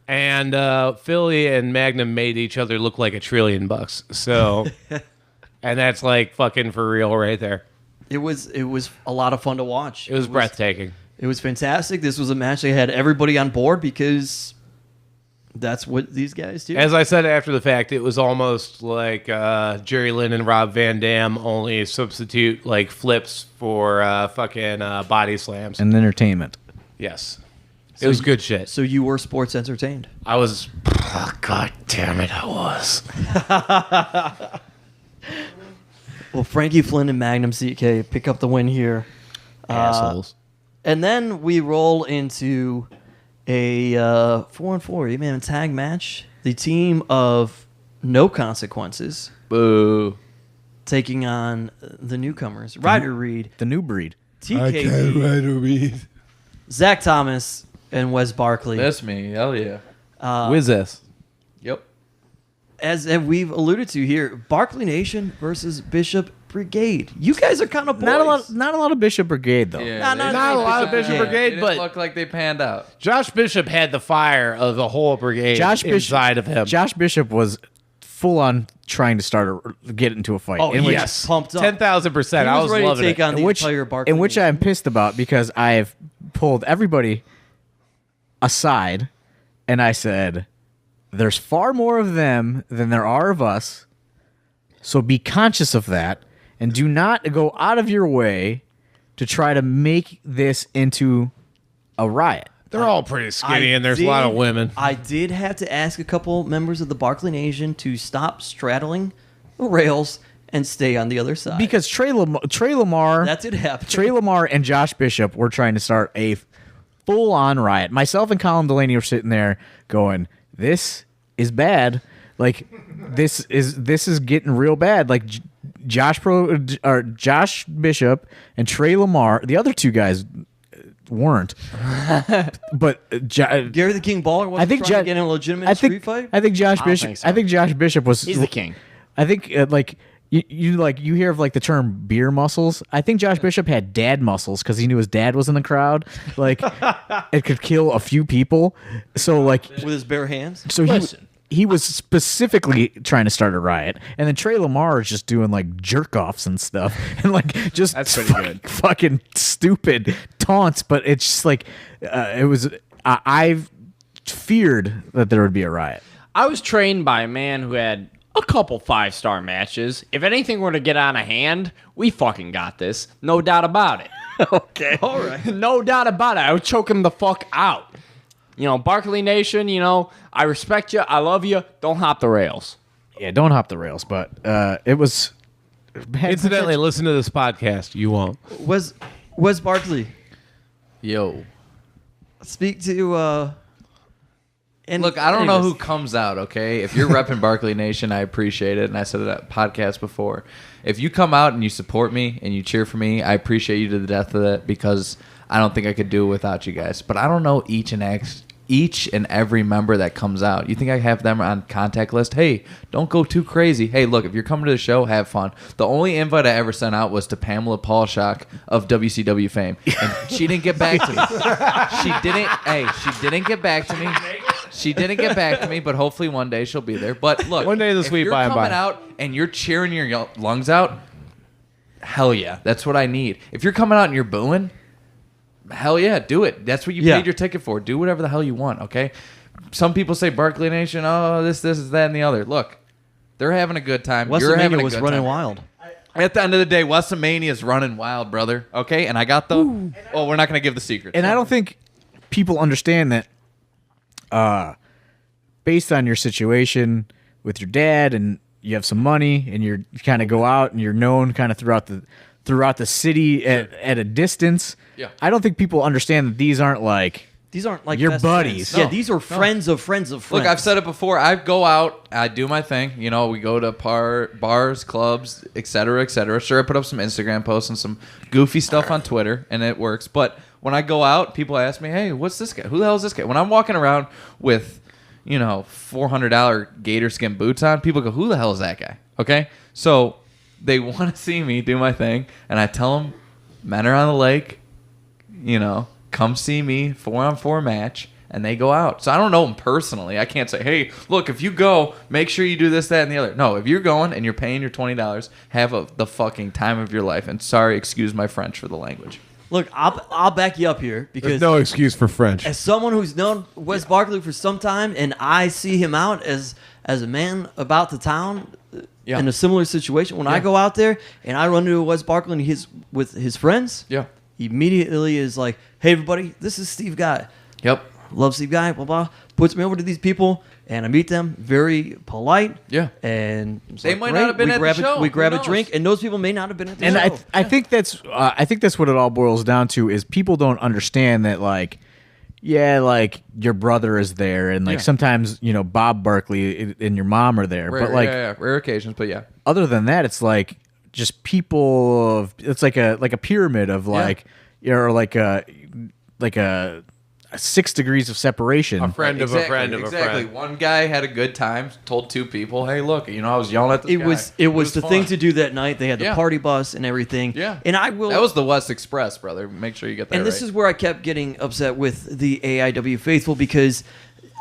And Philly and Magnum made each other look like $1 trillion. So, and that's like fucking for real right there. It was a lot of fun to watch. It was breathtaking. It was fantastic. This was a match that had everybody on board because that's what these guys do. As I said after the fact, it was almost like Jerry Lynn and Rob Van Dam, only substitute like flips for fucking body slams. And entertainment. Yes. It was good shit. So you were sports entertained. I was, God damn it, I was. Well, Frankie, Flynn, and Magnum CK pick up the win here. Assholes. And then we roll into a 4-on-4 eight-man tag match. The team of No Consequences Boo. taking on the newcomers. Ryder, Reid, The new breed. TKB, Zach Thomas, and Wes Barkley. That's me. Hell yeah. Whiz ass. Yep. As we've alluded to here, Barkley Nation versus Bishop Brigade. You guys are kind of boys. Not a lot of Bishop Brigade though. Yeah, Not a lot of Bishop They Brigade, didn't but look like they panned out. Josh Bishop had the fire of the whole brigade inside of him. Josh Bishop was full on trying to get into a fight. Oh, in which- yes, pumped up. 10,000%. He I was was ready to loving take it. on the entire Barkley in which Nation. I'm pissed about because I've pulled everybody aside and I said, there's far more of them than there are of us. So be conscious of that and do not go out of your way to try to make this into a riot. They're all pretty skinny, and there's a lot of women. I did have to ask a couple members of the Barkley Nation to stop straddling the rails and stay on the other side. Because Trey Lamar, that did happen. Trey Lamar and Josh Bishop were trying to start a full-on riot. Myself and Colin Delaney were sitting there going, "This is bad. Like, this is getting real bad." Like, Josh Bishop and Trey Lamar, the other two guys weren't, but Gary the King Baller wasn't trying to get in a legitimate street fight. I think Josh Bishop. think so. I think Josh Bishop was. He's the king. I think like you hear of like the term beer muscles. I think Josh Bishop had dad muscles because he knew his dad was in the crowd. Like it could kill a few people. So like With his bare hands. so he was specifically trying to start a riot, and then Trey Lamar is just doing like jerk offs and stuff, and like just That's pretty good. fucking stupid taunts. But it's just like it was. I've feared that there would be a riot. I was trained by a man who had a couple 5-star matches. If anything were to get out of hand, we fucking got this. No doubt about it. Okay. All right. No doubt about it. I would choke him the fuck out. You know, Barkley Nation, you know, I respect you. I love you. Don't hop the rails. Yeah, don't hop the rails. But it was. Incidentally, listen to this podcast. You won't. Wes Barkley, Yo. speak to. And Look, I don't know who comes out, okay? If you're repping Barkley Nation, I appreciate it, and I said it at podcast before. If you come out and you support me and you cheer for me, I appreciate you to the death of it because I don't think I could do it without you guys. But I don't know each and every member that comes out. You think I have them on contact list? Hey, don't go too crazy. Hey, look, if you're coming to the show, have fun. The only invite I ever sent out was to Pamela Paulshock of WCW fame, and she didn't get back to me. She didn't get back to me. She didn't get back to me, but hopefully one day she'll be there. But look, One day this if week, you're by and by. coming out and you're cheering your lungs out, hell yeah, that's what I need. If you're coming out and you're booing, hell yeah, do it. That's what you paid your ticket for. Do whatever the hell you want, okay? Some people say Barkley Nation, oh, this is that, and the other. Look, they're having a good time. You're having a was good running time. wild. At the end of the day, WrestleMania is running wild, brother. Okay? And I got the... Oh, we're not going to give the secrets. And I don't think people understand that based on your situation with your dad and you have some money and you kind of go out and you're known kind of throughout the city at a distance. Yeah. I don't think people understand that these aren't like your best buddies. friends. Yeah, these are friends of friends of friends. Look, I've said it before. I go out, I do my thing. You know, we go to bars, clubs, et cetera, et cetera. Sure, I put up some Instagram posts and some goofy stuff on Twitter, and it works. But when I go out, people ask me, hey, what's this guy? Who the hell is this guy? When I'm walking around with, you know, $400 gator skin boots on, people go, who the hell is that guy? Okay? So they want to see me do my thing, and I tell them, men are on the lake, you know, come see me, 4-on-4 match, and they go out. So I don't know them personally. I can't say, hey, look, if you go, make sure you do this, that, and the other. No, if you're going and you're paying your $20, have the fucking time of your life. And sorry, excuse my French for the language. Look, I'll back you up here because There's no excuse for French. as someone who's known Wes Barkley for some time, and I see him out as a man about the town in a similar situation. When I go out there and I run into Wes Barkley and he's with his friends, he immediately is like, "Hey, everybody, this is Steve Guy. Yep. Love Steve Guy. Blah blah." Puts me over to these people, and I meet them. Very polite. Yeah. And it's They like, might great. not have been we at the grab show. We grab Who a knows? drink, and those people may not have been at the And show. I think that's what it all boils down to is people don't understand that like your brother is there and like sometimes you know Bob Barkley and your mom are there, Rare, but like rare occasions, but yeah. other than that, it's like just people. It's like a pyramid of like or like a 6 degrees of separation. A friend of a friend of a Exactly. friend. One guy had a good time, told 2 people, "Hey, look, I was yelling at this guy." It was the thing fun. to do that night. They had the Yeah. party bus and everything. Yeah. And I will. That was the West Express, brother. Make sure you get that And this right. is where I kept getting upset with the AIW faithful because,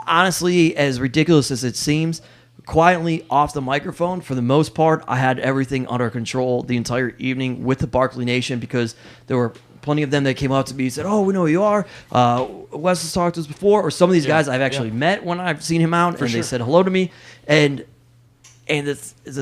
honestly, as ridiculous as it seems, quietly off the microphone, for the most part, I had everything under control the entire evening with the Barkley Nation because there were plenty of them that came up to me and said, "Oh, we know who you are. Wes has talked to us before," or some of these guys I've actually met when I've seen him out, and they said hello to me. And the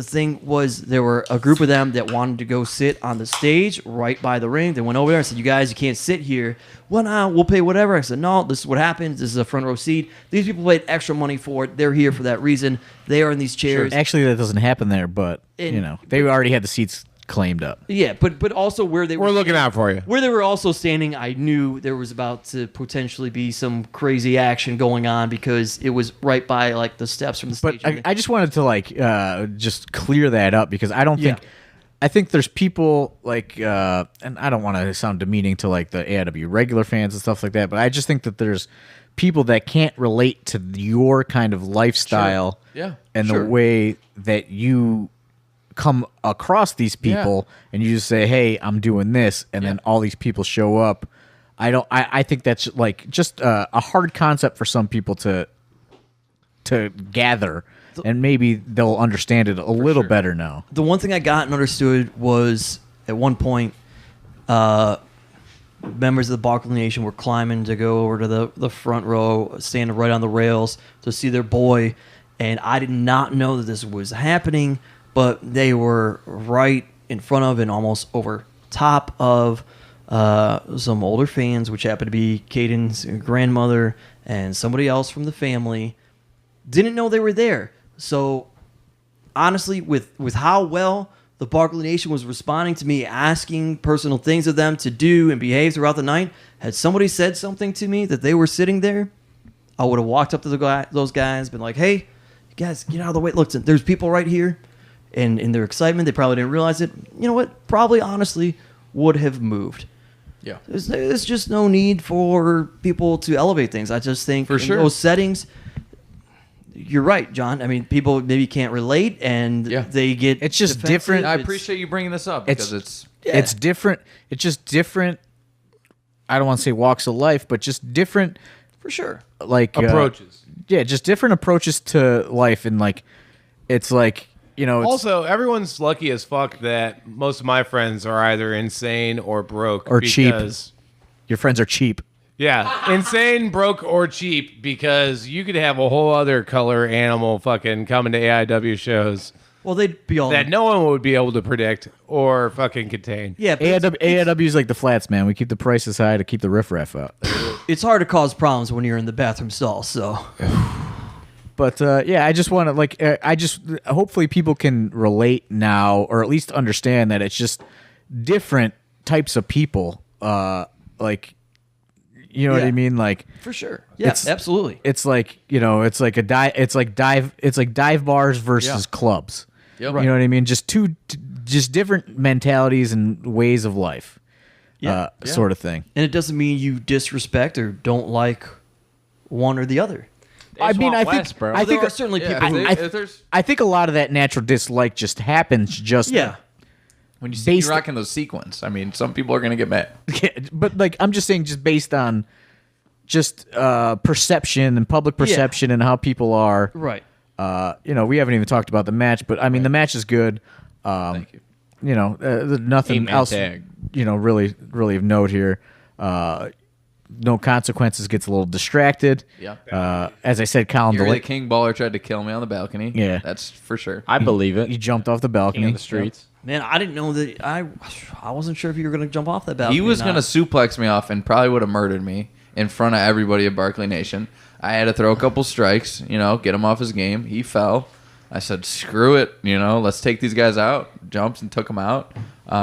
thing was, there were a group of them that wanted to go sit on the stage right by the ring. They went over there and said, "You guys, you can't sit here." "Well, no, we'll pay whatever." I said, "No, this is what happens. This is a front row seat. These people paid extra money for it. They're here for that reason. They are in these chairs." Actually, that doesn't happen there, but they already had the seats claimed up. Yeah, but also where they We're were looking out for you. where they were also standing, I knew there was about to potentially be some crazy action going on because it was right by like the steps from the But stage. I just wanted to just clear that up because I don't think. Yeah. I think there's people like, and I don't want to sound demeaning to like the AIW regular fans and stuff like that, but I just think that there's people that can't relate to your kind of lifestyle Yeah, and sure. the way that you come across these people and you just say, "Hey, I'm doing this," and then all these people show up. I think that's like just a hard concept for some people to gather, and maybe they'll understand it a little better now. The one thing I got and understood was at one point, members of the Barkley Nation were climbing to go over to the front row, standing right on the rails to see their boy, and I did not know that this was happening, but they were right in front of and almost over top of some older fans, which happened to be Caden's grandmother and somebody else from the family. Didn't know they were there. So honestly, with how well the Barkley Nation was responding to me, asking personal things of them to do and behave throughout the night, had somebody said something to me that they were sitting there, I would have walked up to those guys, been like, "Hey, you guys, get out of the way. Look, there's people right here." And in their excitement, they probably didn't realize it. You know what? Probably, honestly, would have moved. Yeah. There's just no need for people to elevate things. I just think For sure. in those settings, you're right, John. I mean, people maybe can't relate, and they get It's just defensive. different. I It's- appreciate you bringing this up because it's It's different. It's just different. I don't want to say walks of life, but just different, for sure. like Approaches. just different approaches to life, and like it's like it's, Also, everyone's lucky as fuck that most of my friends are either insane or broke. Or cheap. because- your friends are cheap. Yeah, insane, broke, or cheap, because you could have a whole other color animal fucking coming to AIW shows Well, they'd be all that no one would be able to predict or fucking contain. Yeah, but AIW is like the flats, man. We keep the prices high to keep the riffraff out. it's hard to cause problems when you're in the bathroom stall. So But I just want to hopefully people can relate now, or at least understand that it's just different types of people. Like, you know what I mean? Like, for sure, yeah, absolutely. it's like it's like dive bars versus clubs. Yep. You know what I mean? Just just different mentalities and ways of life. Sort of thing. And it doesn't mean you disrespect or don't like one or the other. I mean, I think bro. I think there are certainly Yeah, people. if there's I think a lot of that natural dislike just happens just when you see you based- rocking those sequins, I mean, some people are gonna get mad. but like I'm just saying, just based on just perception and public perception and how people are. Right. We haven't even talked about the match, but I mean the match is good. Thank you. There's nothing Eight-man else. tag. Really of note here. No Consequences gets a little distracted. Yeah. As I said, Colin Gary the DeLay, King Baller tried to kill me on the balcony. Yeah. That's for sure. I believe it. he jumped off the King balcony. of the streets. Man, I didn't know that. I wasn't sure if you were going to jump off that balcony. He was or going to not. suplex me off and probably would have murdered me in front of everybody at Barkley Nation. I had to throw a couple strikes, get him off his game. He fell. I said, screw it, let's take these guys out. Jumped and took them out.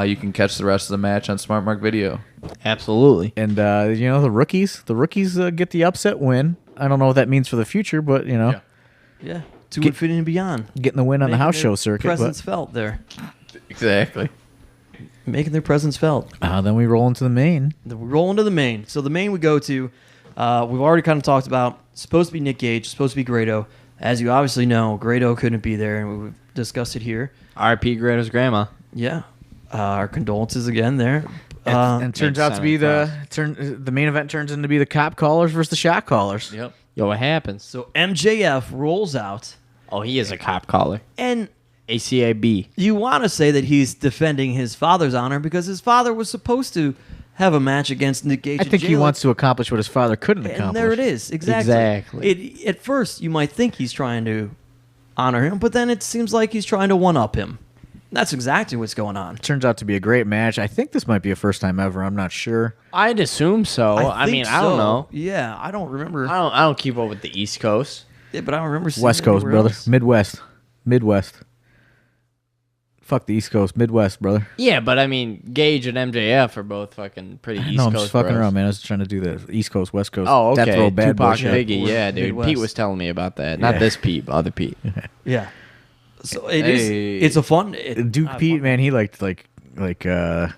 You can catch the rest of the match on Smart Mark Video. Absolutely. And the rookies get the upset win. I don't know what that means for the future, but Yeah. Yeah, to infinity and beyond. getting the win on the Making house their show circuit. Presence felt there. Exactly. Making their presence felt. But then we roll into the main. Then we roll into the main. So the main we go to, We've already kind of talked about supposed to be Nick Gage, supposed to be Grado. As you obviously know, Grado couldn't be there, and we've discussed it here. R.P. Grado's grandma. Yeah. Our condolences again there. And it turns out to be the main event turns into be the cop callers versus the shot callers. Yep. Yo, what happens? So MJF rolls out, Oh, he is a cop caller. and ACAB. you want to say that he's defending his father's honor because his father was supposed to have a match against Nick Gage. I think he wants to accomplish what his father couldn't accomplish. And there it is. Exactly. At first, you might think he's trying to honor him, but then it seems like he's trying to one-up him. That's exactly what's going on. Turns out to be a great match. I think this might be a first time ever. I'm not sure. I'd assume so. I mean, I don't know. Yeah, I don't remember. I don't keep up with the East Coast. Yeah, but I don't remember seeing West it Coast, anywhere brother. else. Midwest. Fuck the East Coast. Midwest, brother. Yeah, but I mean, Gage and MJF are both fucking pretty East No, Coast. I'm just fucking bros. around, man. I was trying to do the East Coast, West Coast. Oh, okay. Death row, bad boy Tupac shit. Biggie, yeah, dude. Midwest. Pete was telling me about that. Not Yeah. this Pete, other Pete. Yeah. So it is. Hey. It's a fun. Duke Pete, man, he liked No,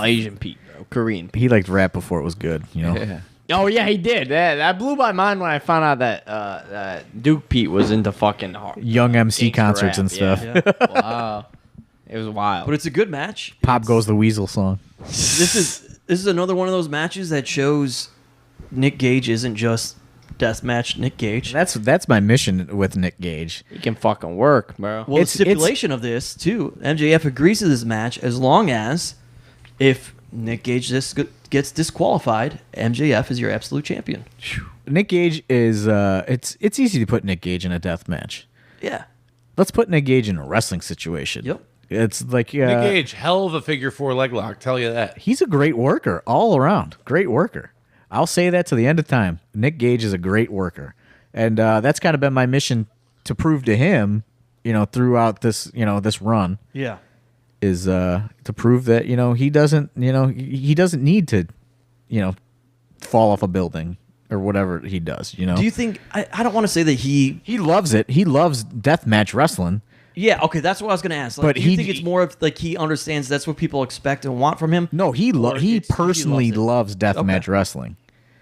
Asian Pete, bro. Korean Pete. he liked rap before it was good. You know. Yeah. Oh yeah, he did. That blew my mind when I found out that Duke Pete was into fucking Young MC gangster concerts rap, and stuff. Yeah. Wow. It was wild. But it's a good match. Pop Goes the Weasel song. This is another one of those matches that shows Nick Gage isn't just deathmatch Nick Gage. That's my mission with Nick Gage. He can fucking work, bro. Well, the stipulation of this too, MJF agrees to this match as long as if Nick Gage gets disqualified, MJF is your absolute champion. Nick Gage is it's easy to put Nick Gage in a death match. Yeah. Let's put Nick Gage in a wrestling situation. Yep. It's like Nick Gage, hell of a figure 4 leg lock. Tell you that. he's a great worker all around. Great worker. I'll say that to the end of time. Nick Gage is a great worker. And that's kind of been my mission to prove to him, throughout this, this run Yeah. is to prove that, he doesn't need to, fall off a building or whatever he does, Do you think I don't want to say that he He loves it. He loves deathmatch wrestling. Yeah, okay, that's what I was going to ask. Like, But do you he- think it's more of like he understands that's what people expect and want from him? No, he Or he it's- he personally loves loves deathmatch Okay. wrestling.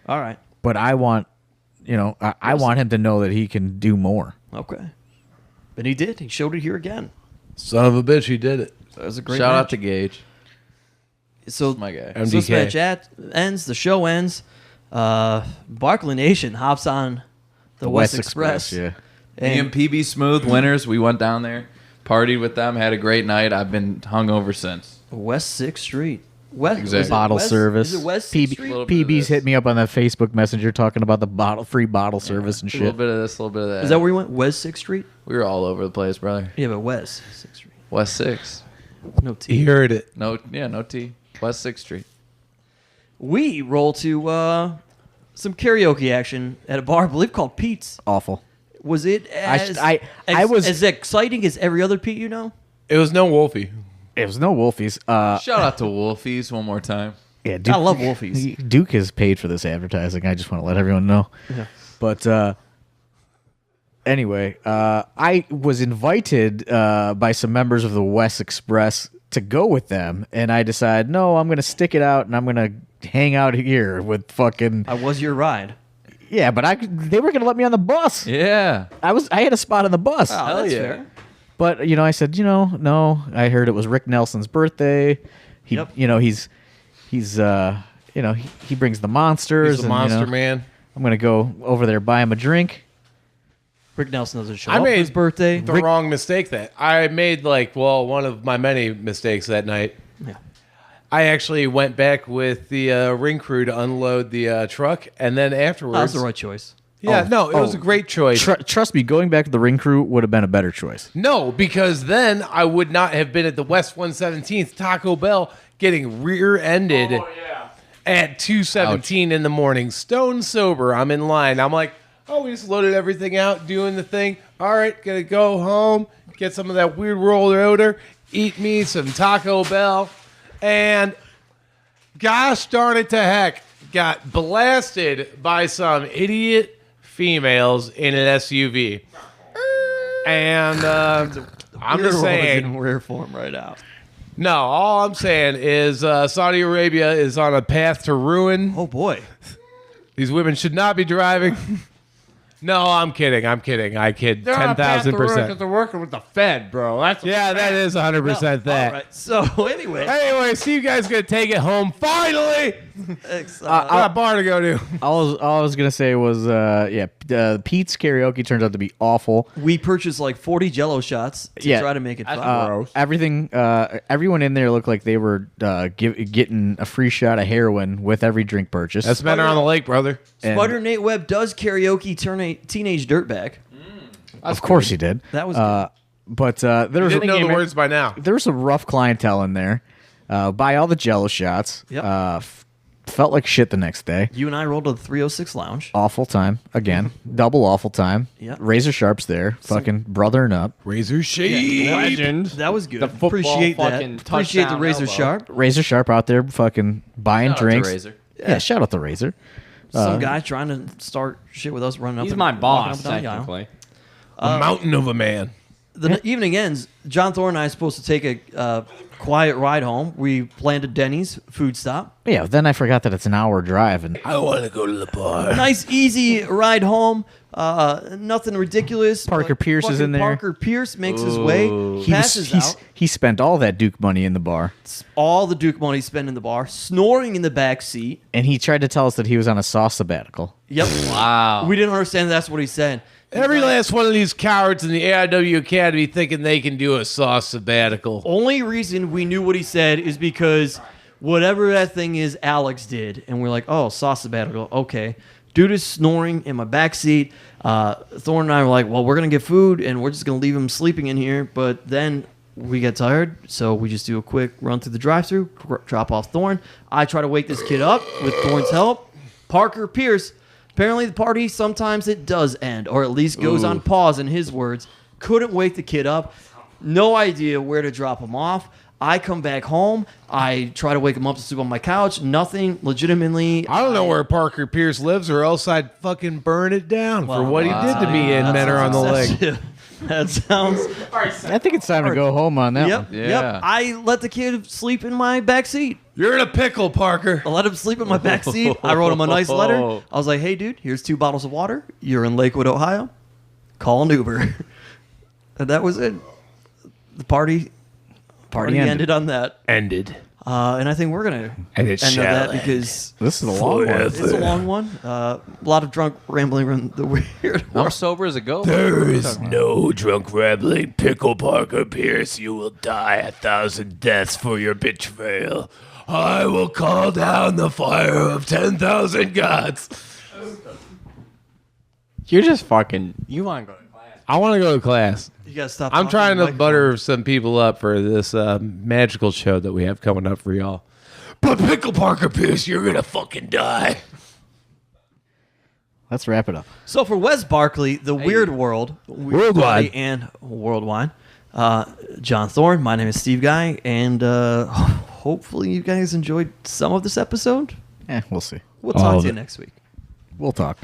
All right. But I want, I want him to know that he can do more. Okay. And he did. He showed it here again. Son of a bitch, he did it. That was a great Shout match. out to Gage. So My guy. So this MDK. match ends. The show ends. Barkley Nation hops on the West Express. yeah. Me and PB Smooth winners. We went down there, partied with them, had a great night. I've been hungover since. West 6th Street. West Exactly. is it Bottle West- service. Is it West 6th PB, Street? Little bit of PB's this. hit me up on that Facebook Messenger talking about the free bottle service and A little shit. bit of this, a little bit of that. Is that where you went? West 6th Street? We were all over the place, brother. Yeah, but West 6th Street. West 6. No T. He heard it. No T. West 6th Street. We roll to some karaoke action at a bar, I believe, called Pete's. Awful. Was it as, I was- as exciting as every other Pete you know? It was no Wolfie. It was no Wolfies. Shout out to Wolfies one more time. Yeah, Duke, I love Wolfies. Duke has paid for this advertising. I just want to let everyone know. Yeah. But anyway, I was invited by some members of the West Express to go with them, and I decided, no, I'm going to stick it out, and I'm going to hang out here with fucking... I was your ride. Yeah, but they were going to let me on the bus. Yeah. I had a spot on the bus. Oh, Hell that's yeah. fair. But, I said, no. I heard it was Rick Nelson's birthday. He, Yep. he's he brings the monsters. He's the and, monster man. I'm going to go over there, buy him a drink. Rick Nelson doesn't show I up for made his birthday. The wrong mistake that I made, one of my many mistakes that night. Yeah. I actually went back with the ring crew to unload the truck, and then afterwards, That was the right choice. yeah, no, it was a great choice. Trust me, going back to the ring crew would have been a better choice. No, because then I would not have been at the West 117th Taco Bell getting rear-ended at 2:17 in the morning, stone sober. I'm in line. I'm like, oh, we just loaded everything out, doing the thing. All right, gonna go home, get some of that weird world order, eat me some Taco Bell, and gosh darn it to heck, got blasted by some idiot females in an SUV. And I'm just saying, in rare form right now. no, all I'm saying is Saudi Arabia is on a path to ruin. Oh boy. These women should not be driving. No, I'm kidding. I kid. They're on a path to ruin 'cause 10,000%. they're working with the Fed, bro. That's Yeah, that is 100% that. All right. So anyway, Anyway, so you guys gonna take it home finally. I got a bar to go to. All I was gonna say was, Pete's karaoke turns out to be awful. we purchased like 40 Jello shots to Yeah. try to make it fun. gross. Everyone in there looked like they were getting a free shot of heroin with every drink purchase. That's better on the lake, brother. And- Spider Nate Webb does karaoke Teenage Dirtbag. of course he did. That was good. But there You was didn't know the words by now. there was some rough clientele in there. Buy all the Jello shots. Yep. Felt like shit the next day. You and I rolled to the 306 Lounge. Awful time again. Double awful time. Yeah. Razor Sharp's there, fucking brothering up. Razor shade. legend. That was good. The football Appreciate that. fucking Appreciate the touchdown Razor elbow. Sharp. Razor Sharp out there, fucking buying Shout out to drinks. Razor. Yeah, shout out to Razor. Some guy trying to start shit with us running up. He's and my walking boss, up and down the aisle. technically. A mountain of a man. The evening ends. John Thorne and I are supposed to take a quiet ride home. We planned a Denny's food stop. Yeah, then I forgot that it's an hour drive, and I want to go to the bar. Nice, easy ride home. Nothing ridiculous. Parker but Pierce is fucking in there. Parker Pierce makes his way, passes out. he spent all that Duke money in the bar, All the Duke money spent in the bar, snoring in the back seat. and he tried to tell us that he was on a sauce sabbatical. Yep. Wow. We didn't understand that's what he said. Every last one of these cowards in the AIW Academy thinking they can do a sauce sabbatical. Only reason we knew what he said is because whatever that thing is, Alex did, and we're like, oh, sauce sabbatical, okay. Dude is snoring in my back seat. Thorne and I were like, well, we're gonna get food, and we're just gonna leave him sleeping in here. But then we get tired, so we just do a quick run through the drive-thru, drop off Thorne. I try to wake this kid up with Thorne's help. Parker Pierce. Apparently, the party sometimes it does end, or at least goes on pause. In his words, couldn't wake the kid up. No idea where to drop him off. I come back home. I try to wake him up to sleep on my couch. Nothing. Legitimately, I don't know where Parker Pierce lives, or else I'd fucking burn it down for what he did to me in That Men Are on sounds the Lake. excessive. That sounds. I think it's time to go home on that Yep. one. Yeah. Yep. I let the kid sleep in my back seat. You're in a pickle, Parker. I let him sleep in my back seat. I wrote him a nice letter. I was like, "Hey, dude, here's 2 bottles of water. You're in Lakewood, Ohio. Call an Uber." And that was it. The party ended on that. Ended. And I think we're gonna And it end on shall that end. because This is a long one. it's a long one. A lot of drunk rambling around the weird. I'm sober as a ghost. There is no drunk rambling. Pickle Parker Pierce, you will die 1,000 deaths for your betrayal. I will call down the fire of 10,000 gods. You're just fucking. You want to go to class? I want to go to class. You gotta stop. I'm talking trying the to microphone. butter some people up for this magical show that we have coming up for y'all. But Pickle Parker Pierce, you're gonna fucking die. Let's wrap it up. So for Wes Barkley, the Weird World, Weird Worldwide. Body and Worldwide, John Thorne, my name is Steve Guy, and hopefully you guys enjoyed some of this episode. We'll see. We'll All talk of to you it. next week. We'll talk.